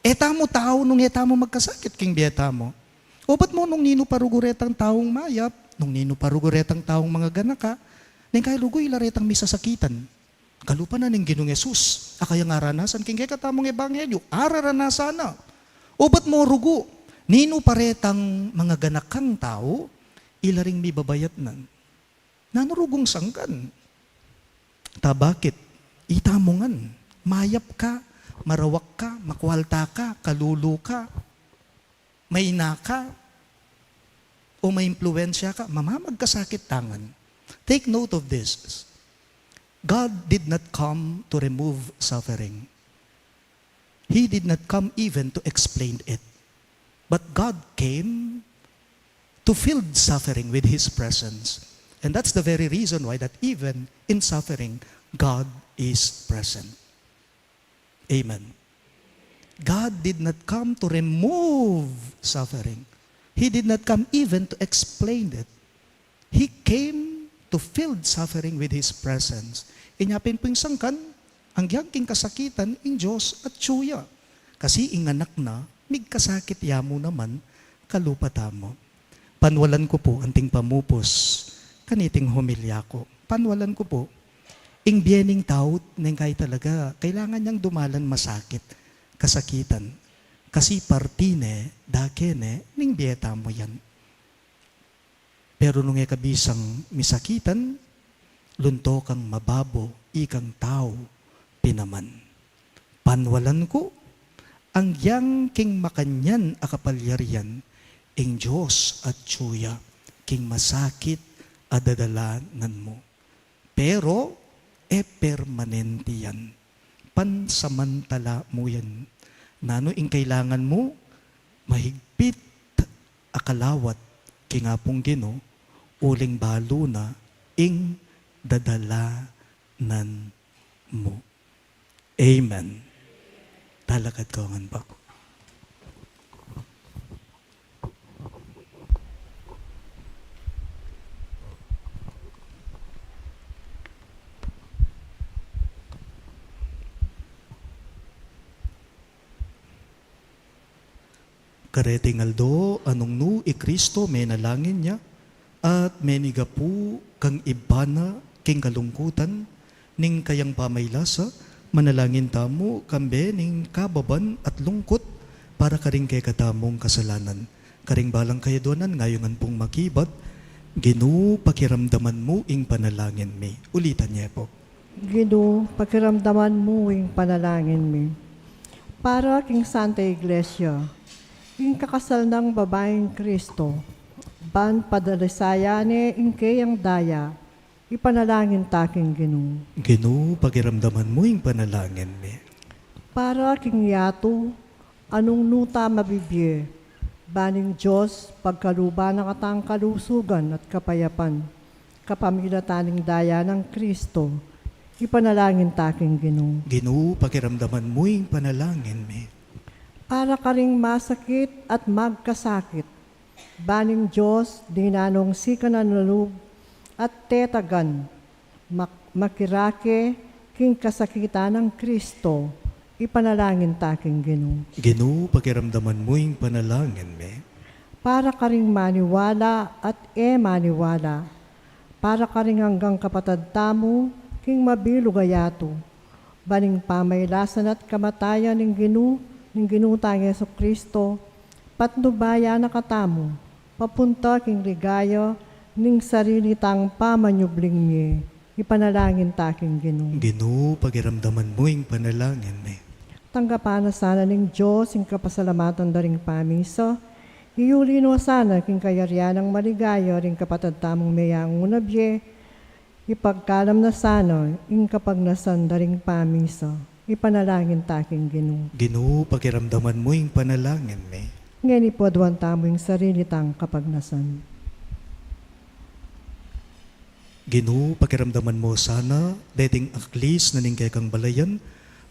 Eta mo tao nung eta mo magkasakit king biyeta mo. O ba't mo nung nino paruguretang taong mayap, nung nino paruguretang taong mga ganaka, nang kay lugoy laretang misasakitan. Kalupa na ning Ginong Yesus, akaya nga ranasan king kay katamong ebanghelyo, araranasan na. O ba't mo rugo, nino paretang mga ganakang tao, ilaring mibabayat nan. Nanurugong sangkan. Bakit? Itamongan, mayap ka, marawak ka, makwalta ka, kalulu ka, may naka, o may impluensya ka, mamamagkasakit tangan. Take note of this. God did not come to remove suffering. He did not come even to explain it. But God came to fill suffering with His presence. And that's the very reason why that even in suffering, God is present. Amen. God did not come to remove suffering. He did not come even to explain it. He came to fill suffering with His presence. Inyapin po yung sangkan, ang giyangking kasakitan in Diyos at tsuya. Kasi inganak na, migkasakit yamo naman, kalupata mo. Panwalan ko po anting pamupos, kaniting humilya ko. Panwalan ko po, ing biening tao, nang kay talaga, kailangan niyang dumalan masakit, kasakitan. Kasi partine, dakene, ning bieta mo yan. Pero nung kabisang misakitan, lunto kang mababo, ikang tao, pinaman. Panwalan ko, ang yang king makanyan akapalyarian, ing Diyos at tsuya, king masakit adadalanan mo. Pero, permanente yan. Pansamantala mo yan. Nano ing kailangan mo, mahigpit akalawat, kingapong Gino, uling balo na, ing dadalanan mo. Amen. Talakad ko nga ba? Kareting aldo, anong nu, Kristo may nalangin niya, at meniga po kang ibana, king kalungkutan, ning kayang pamaylasa, manalangin tamo, kambe, ning kababan at lungkot, para karing kay katamong kasalanan. Karing balang kayadonan, ngayongan pong makibat, Ginu, pakiramdaman mo ing panalangin mi. Ulitan niya po.
Gino, pakiramdaman mo yung panalangin mi. Para king Santa Iglesia, yung kakasal ng babaeng Kristo, ban padalisayane ing kayang daya, ipanalangin taking Gino.
Ginu, pakiramdaman mo ing panalangin mi.
Para king yato, anong nuta mabibye, baning Diyos, pagkaluba ng katang kalusugan at kapayapan, kapamilataning daya ng Kristo, ipanalangin taking Gino.
Ginu, pakiramdaman mo ing panalangin mi.
Para ka ring masakit at magkasakit, baning Diyos, dinanong sikananulog at tetagan, makirake, king kasakitan ng Kristo, ipanalangin taking Gino.
Ginu, pakiramdaman mo ing panalangin mi.
Para ka ring maniwala at maniwala, para ka ring hanggang kapatad tamo, king mabilugayato, baning pamaylasan at kamatayan ng Ginu, ng ginutang Yesu Kristo, patnubaya na katamo, papunta king ligaya, ning sarili tang pamanyubling niya, ipanalangin taking Gino.
Ginu, pakiramdaman mo ing panalangin mi.
Tanggapan na sana ng Diyos, ing kapasalamatan daring pamisa, iuli no sana king kayaryan ng maligaya, ring kapatad tamong mayang unabye, ipagkalam na sana, ing kapagnasan daring pamisa, ipanalangin taking Gino.
Ginu, pakiramdaman mo ing panalangin mi.
Ngayon ipodwan tamo yung sarili tang kapagnasan.
Ginu, pakiramdaman mo sana, dating aklis na ningkay kang balayan,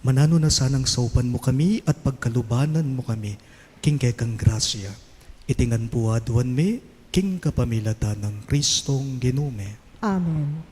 manano na sanang saupan mo kami at pagkalubanan mo kami, king kay kang grasya. Itingan po aduan mi, king kapamilata ng Kristong Ginume.
Amen.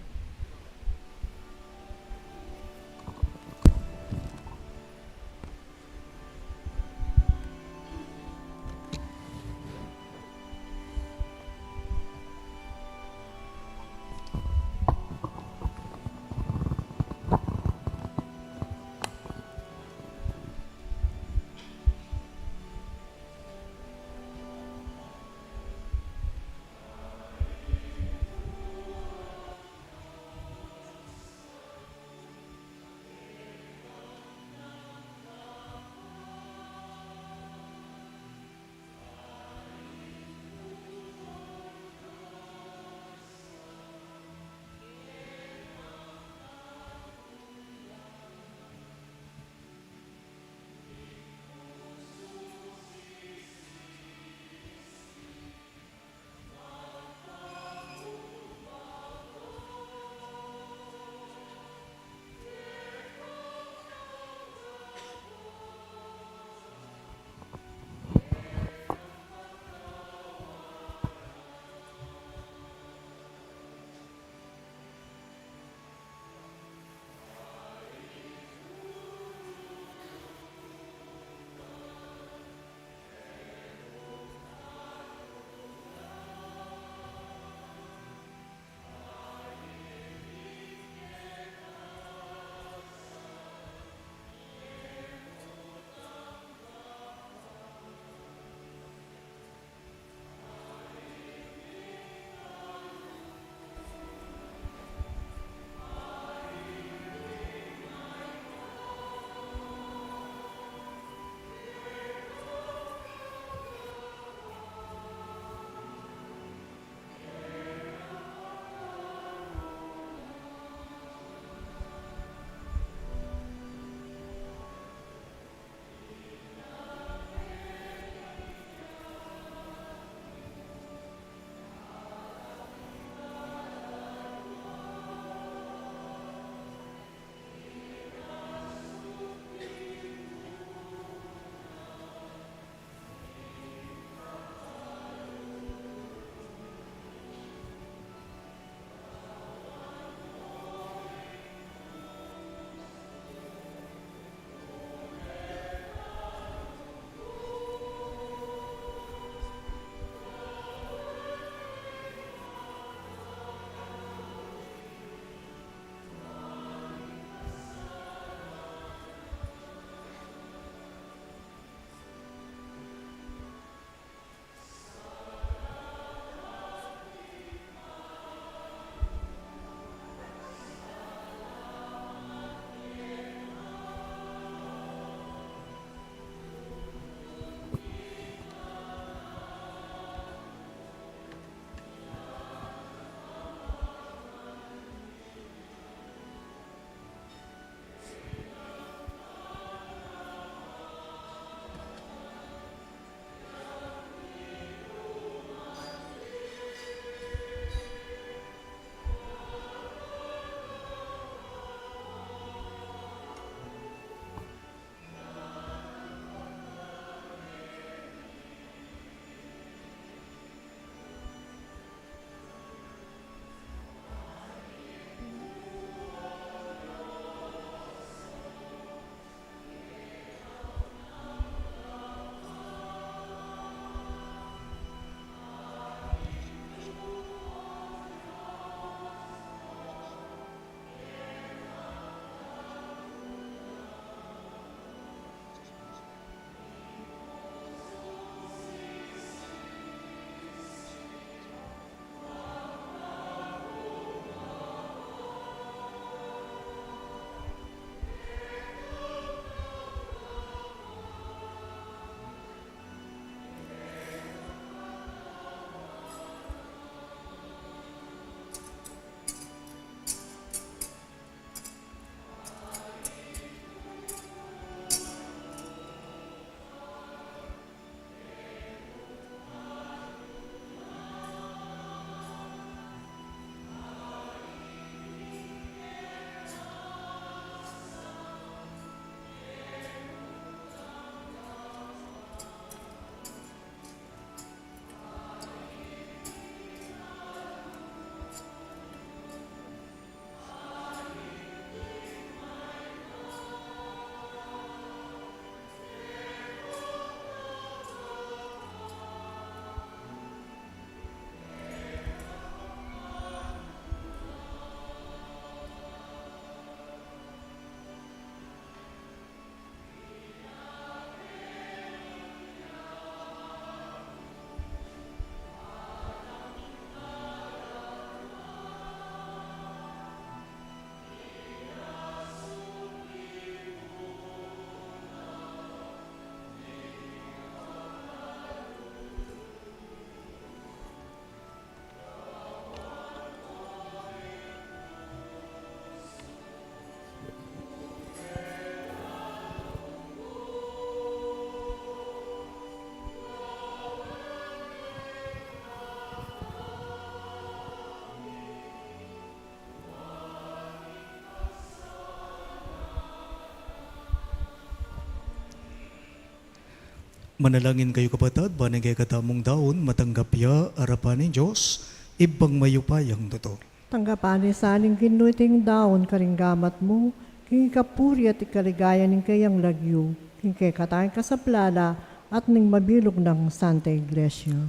Manalangin kayo kapatid, banagay katamong daon, matanggap ya, arapan ni Diyos, ibang mayupayang toto.
Tanggapani sa aning ginuiting daon karinggamat mo, king kapuri at ikaligaya ning kayang lagyo, king kay katayang kasaplala at ning mabilog ng Santa Iglesia.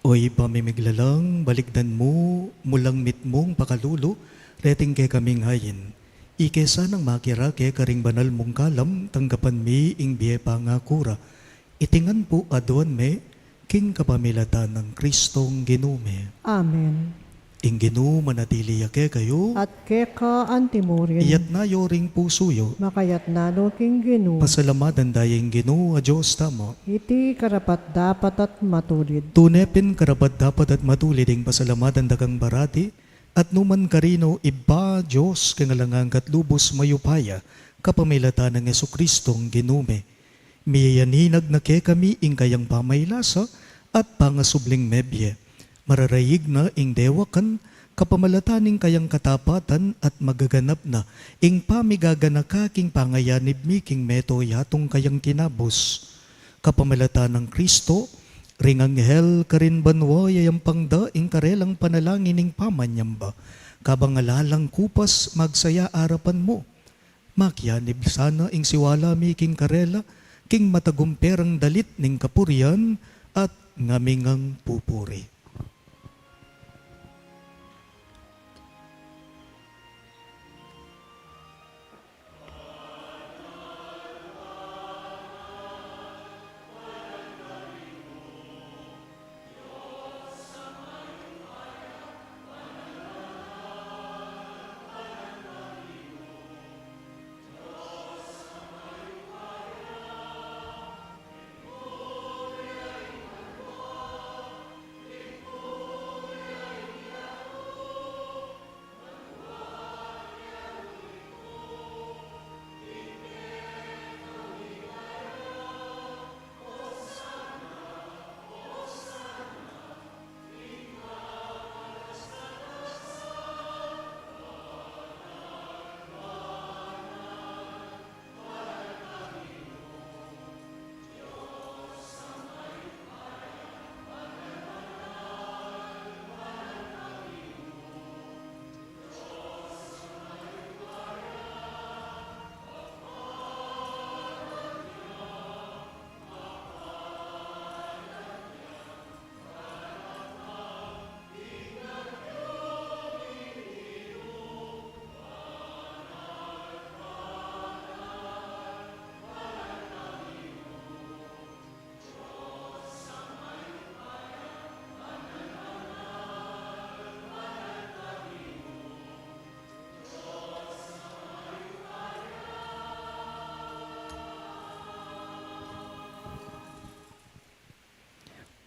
Oy, pamimiglalang, balikdan mo, mulang mitmong pakalulo, reting kay kaming hayin. Ikesa ng makirake karing banal mong kalam, tanggapan mi ing biye pangakura. Itingan po aduan me, king kapamilatan ng Kristong ginume.
Amen.
Ing ginu manatili yake kayo,
At keka antimurin,
iyat na yoring pusuyo,
makayat nalo king ginu,
pasalamatan dayeng ginu a Diyos tamo.
iti karapat dapat at matulid.
Tunepin karapat dapat at matuliding pasalamatan dagang barati, at numan karino iba Diyos kangalangang katlubos mayupaya, kapamilatan ng Yesukristong ginume. Miyaninag na ke kami ing kayang pamaylasa at pangasubling mebye. Mararayig na ing dewakan, kapamalataning kayang katapatan at magaganap na ing pamigaganaking pangayanib mi king meto yatong kayang kinabos. Kapamalatan ng Kristo, ring anghel karin banwa yayang pangda ing karelang panalangin ing pamanyamba. Kabangalalang kupas magsaya arapan mo. Makyanib sana ing siwala mi king karela, king matagumperang dalit ning kapurian at ngamingang pupuri.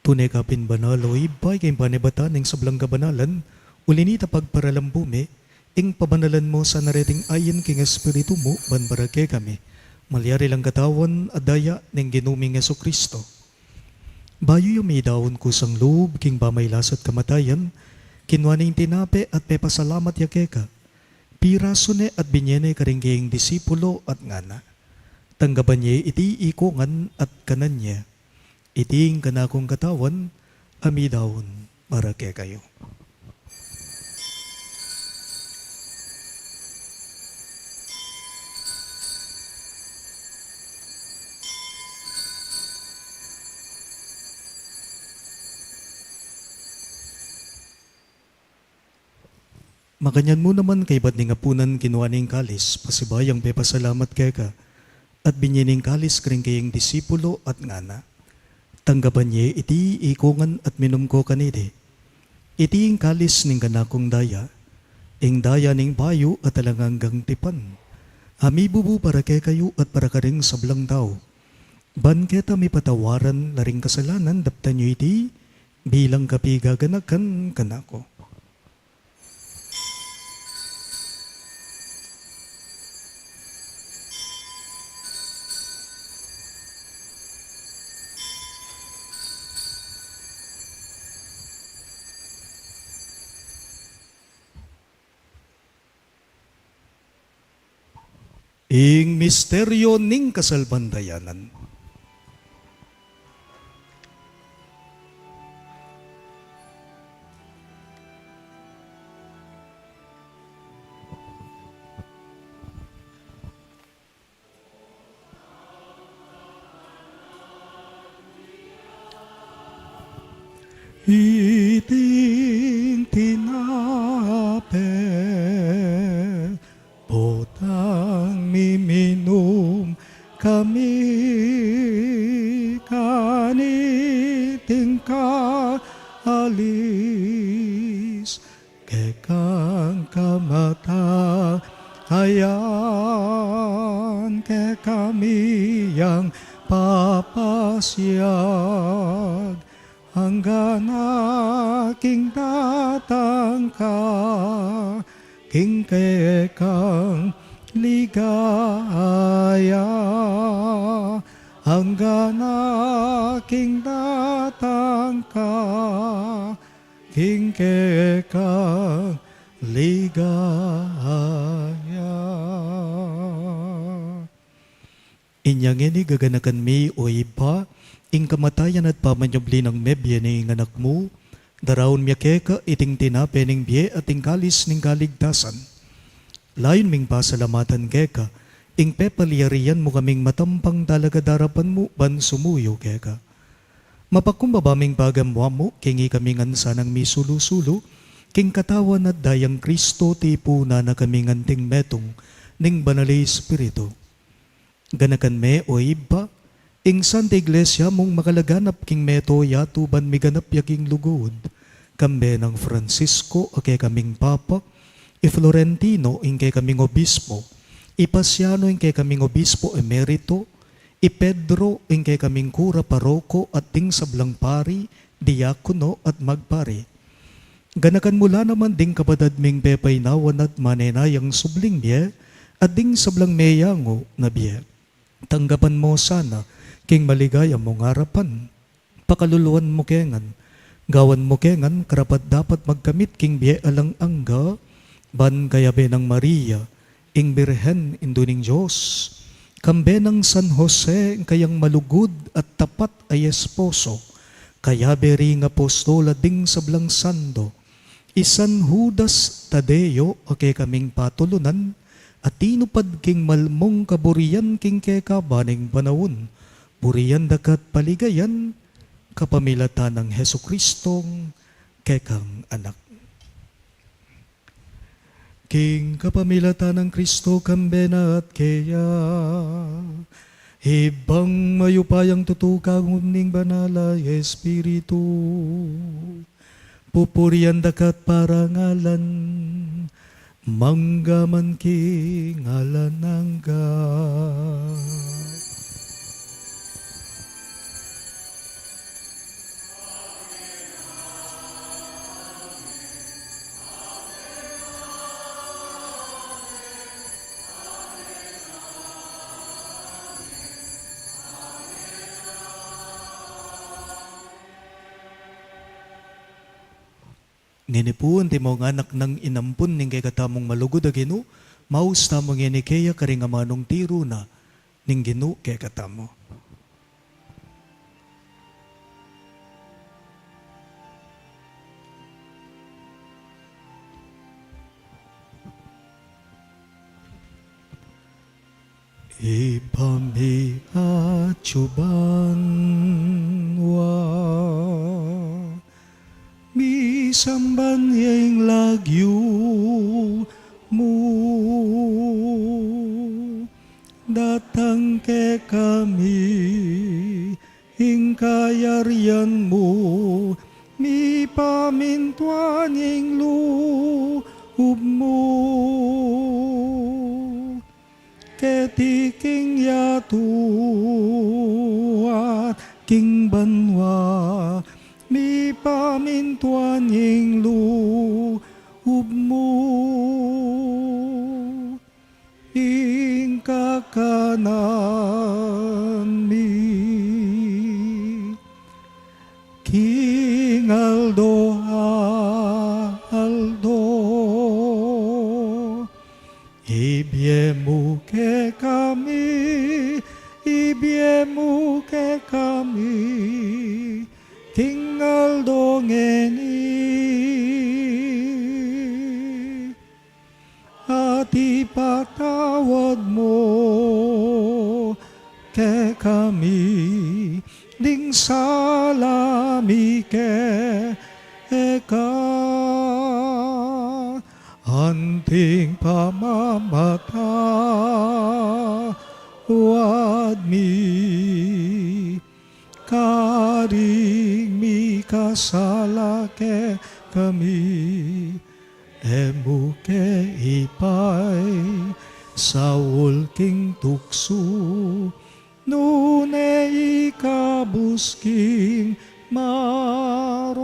Tunay kapin banalo, ibay kayong panibatan ng sablang kabanalan, ulinita pagparalambume, ing pabanalan mo sa nareting ayin king espiritu mo, banbarake kami, malyari lang katawan adaya ng ginuming Jesucristo. Bayo yung may daon kusang loob, king pamaylas at kamatayan, kinwa ning tinape at pepasalamat yakeka, piraso ne at binyene karingging disipulo at ngana. Tanggapan niya iti ikungan at kanan niya. Iting kanakong katawan, amidawon, marake kayo. Makanyan mo naman kay ba't ni ngapunan kinuha ning kalis, pasibayang pepasalamat keka, at binyining kalis kring kayong disipulo at ngana. Tanggapan niya iti ikungan at minum ko kanide. Iti ing kalis ning kanakong daya, ing daya ning bayo at alanganggang tipan. Ami bubu para kay kayo at para karing sablang tao. Ban keta may patawaran laring kasalanan daptan niyo iti, bilang kapigaganakan kanako. Ing misteryo ning kasalbandayanan. iting tinape, potang miminum kami kaniting kaalis, kekang kamata ayan ke kami yang papasyag, hanggang aking datang ka, king kekang ligaya, hanggang aking datang ka, king kekang ligaya. Inyang ini gaganakan mi o ipa, ing kamatayan at pamanyabli ng mebye ni ing anak mo, daraon miya keka iting tinape ning biye at ing kalis ning kaligtasan. Layon ming pasalamatan keka, ing pepaliyarian mo kaming matampang talaga darapan mo ban sumuyo keka. Mapakumbaba ming pagamwa mo, kingi kaming ansa ng misulu-sulo, king katawan at dayang Kristo tipuna na kaming anting metong ning banali Espiritu. Ganakan me o iba, ing Santa Iglesia mong makalaganap king meto yato ban miganap yaking lugod, kambe ng Francisco o kay kaming Papa, Florentino ing kay kaming Obispo, Pasiano ing kay kaming Obispo Emerito, Pedro ing kay kaming Kura Paroko at ting sablang pari, diakono at magpari. Ganakan mula naman ding kapatad ming pepay nawan at manenayang subling biye, at ding sablang meyango na biye. Tanggapan mo sana, king maligaya mong harapan. Pakaluluan mo kengan, gawan mo kengan, karapat dapat magkamit king biye alang angga, ban kayabe ng Maria, ing Birhen induning Diyos, kambe ng San Jose, kayang malugod at tapat ay esposo, kayabe ring apostola ding sablang sando, isan Judas Tadeo, okay kaming patulunan, at tinupad king malmong kaburian king keka baning panawon, burian dakat paligayan, kapamilatan ng Heso Kristong kekang anak. King kapamilatan ng Kristo kambena at kaya, ibang mayupayang tutukang umning banala Espiritu, pupurian dakat parangalan, manggaman king alanangga. Nginipuan ti mo anak ng inampun ning kay katamong malugod a Gino, maus tamong inikeya karing amanong tiro na ning Gino kay katamo. Ipamiatsubanwa misamban yang lagyo mo, datang ke kami, ing kayarian mo, mi pamintuan ing loob mo, ketiking yato at king banwa, mi pamintuan ing loob mo, ing kakanan mi, King Aldo Aldo, ibiemu ke kami, ibiemu ke kami, King Aldo ngeni, at ipatawad mo ke kami, ding sa salamike eka anting pamamata wadmi karing mi kasalake kami emuke ipay sa ulking tukso nune ikabusking marok.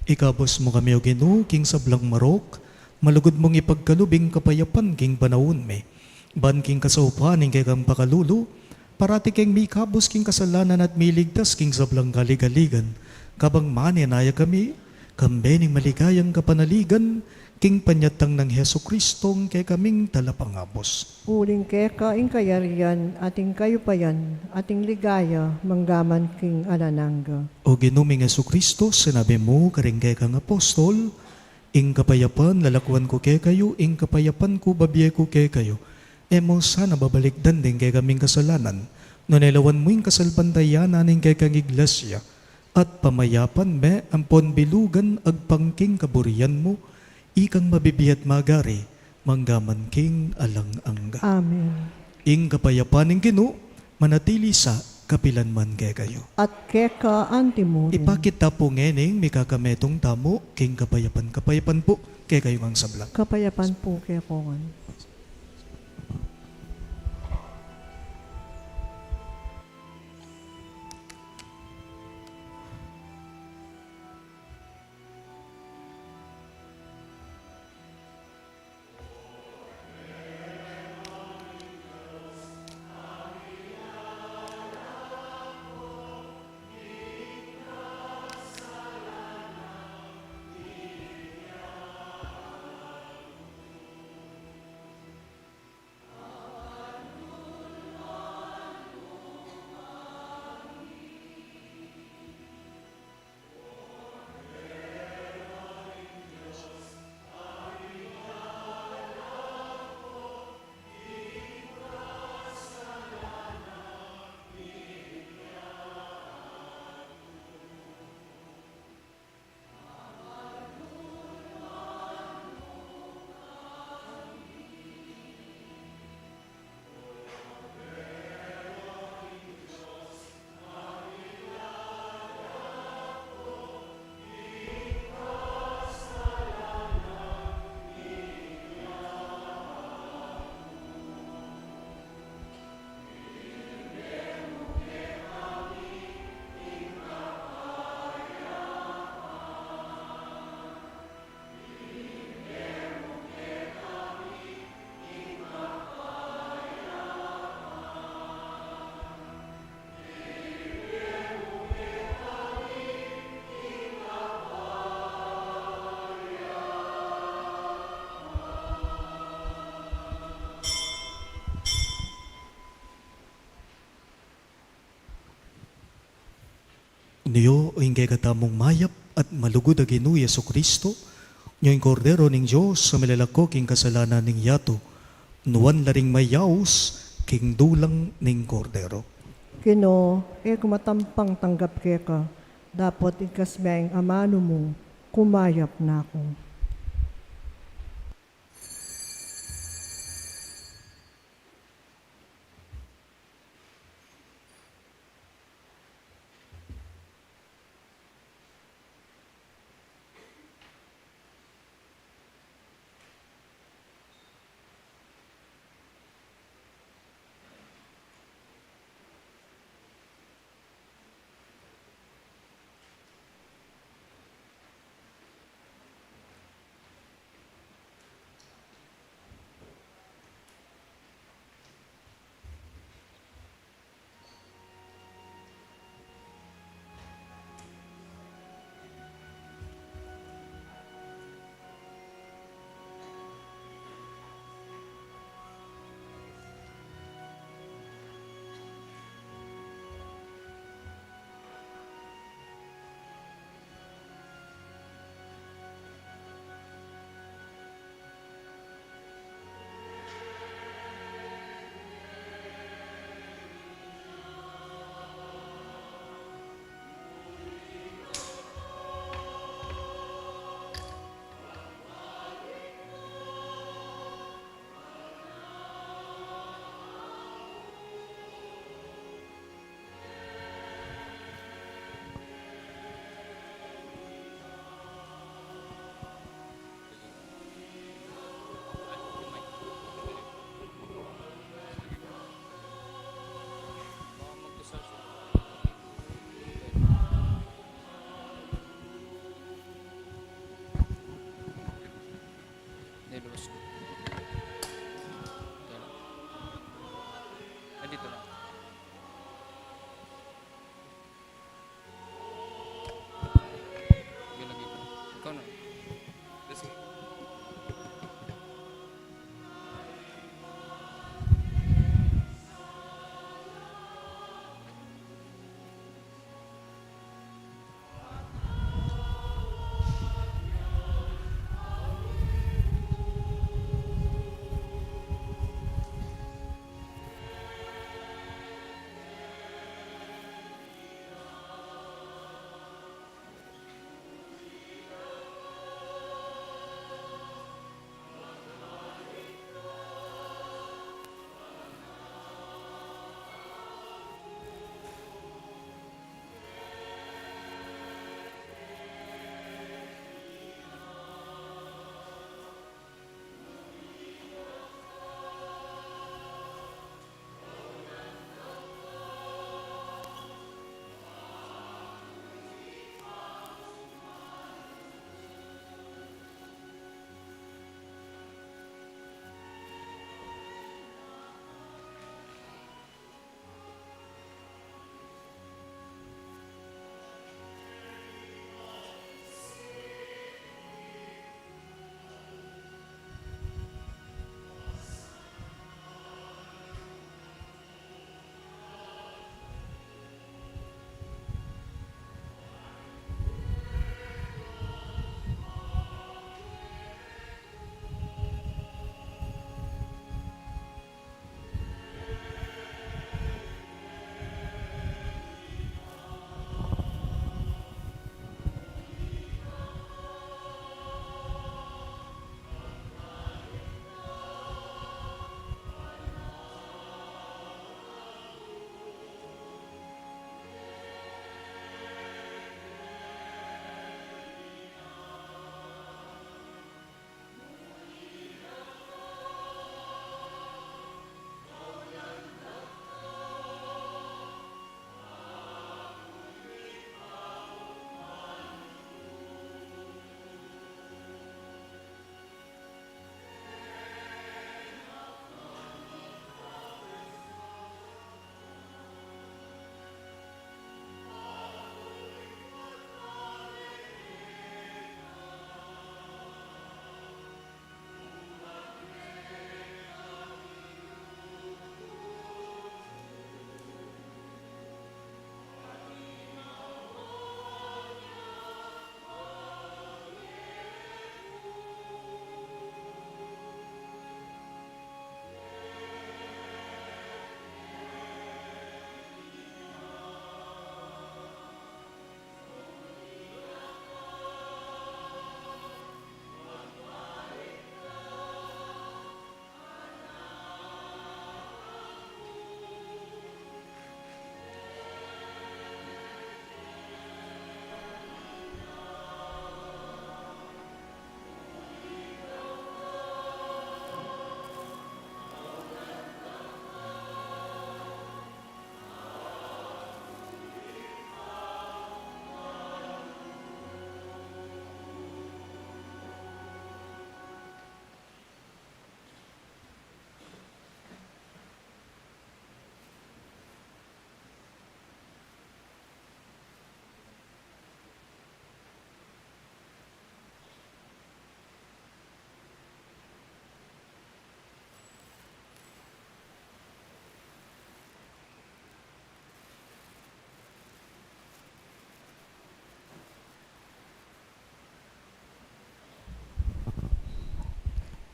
Ikabos mo kami o Ginoo king sablang marok, malugod mong ipagkalubing kapayapan king panahon me. Ban king kasaupaning kay kang pakalulo, parati king mikabos king kasalanan at miligtas king sablang galigaligan. Kabang maninaya kami, kambening maligayang kapanaligan, king panyatang ng Heso Kristong kay kaming talapangabos.
Uling keka ing kayarian, ating kayupayan, ating ligaya, manggaman king ananangga.
O ginuming Heso Kristo, sinabi mo, karing kay kang apostol, ing kapayapan, lalakwan ko kay kayo, ing kapayapan ko, babiye ko kay kayo. Emo sana babalikdan din kay kaming kasalanan, no nilawan mo yung kasalbantayanan ing kay kang iglesia, at pamayapan me, ampon bilugan, agpangking kaburian mo, ikang mabibiyat magari, manggaman king alang-angga.
Amen.
Ing kapayapan ng Ginoo, manatili sa kapilanman kay kayo.
At keka antimurin.
Ipakita po ngening mikakametong tamo, king kapayapan po, kay kayo ang sablang.
Kapayapan po kekongan.
Niyo o ingay katamong mayap at malugod a Ginoo Yesu Kristo, niyo yung kordero ning Diyos sa milalako king kasalanan ning yato, nuwan laring mayaos king dulang ning kordero.
Kino, kumatampang tanggap keka, dapat ikasmeng amano mo, kumayap na ako.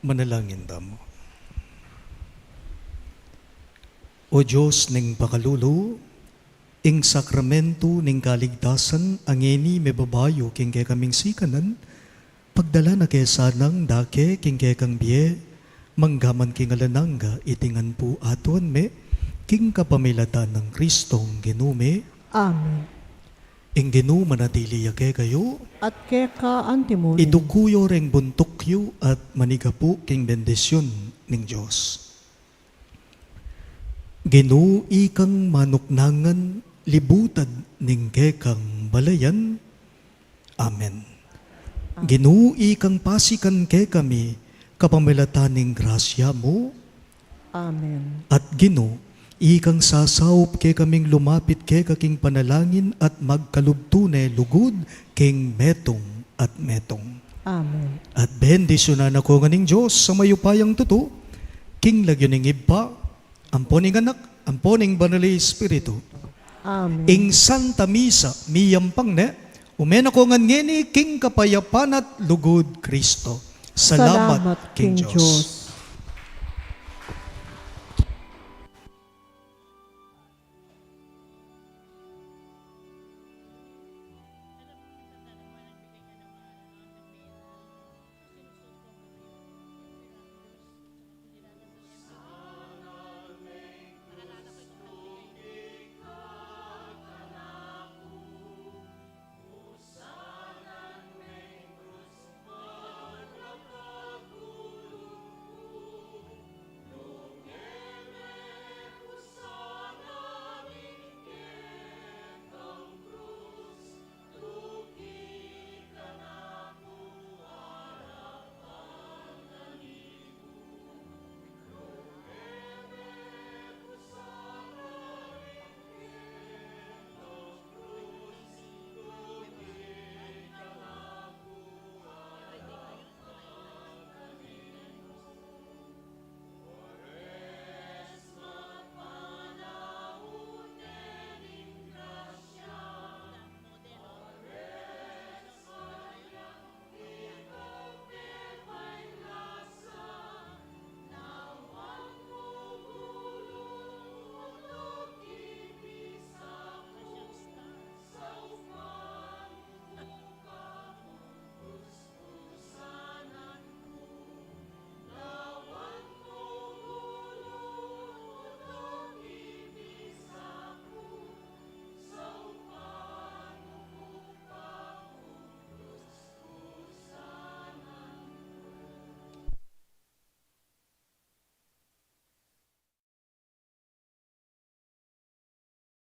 Manalangin damo. O Diyos ning pakalulu, ing sakramento ning kaligtasan ang ini may babayo king kay kaming sikanan, pagdala na kay sanang dake king kay kang biye, manggaman king alananga itingan po aton me, king kapamilatan ng Kristong ginume,
Amen.
ing ginu manatili yake kayo,
At kay ka antimony,
idukuyo reng buntukyo at manigapu king bendisyon ning Diyos. Ginu ikang manuknangan libutad ning kekang balayan. Amen. Ginu ikang pasikan ke kami kapamilatan ning grasya mo.
Amen.
At Ginu ikang sasaup ke kaming lumapit ke kaking panalangin at magkalubtune lugod king metong at metong.
Amen.
At bendisyonan ako nga ning Diyos sa mayupayang tuto, king lagyo ning iba, amponing anak, amponing banali Espiritu,
Amen.
ing Santa Misa, miyampang ne, umen ako nga ngeni king kapayapan at lugod Kristo. Salamat, King Diyos.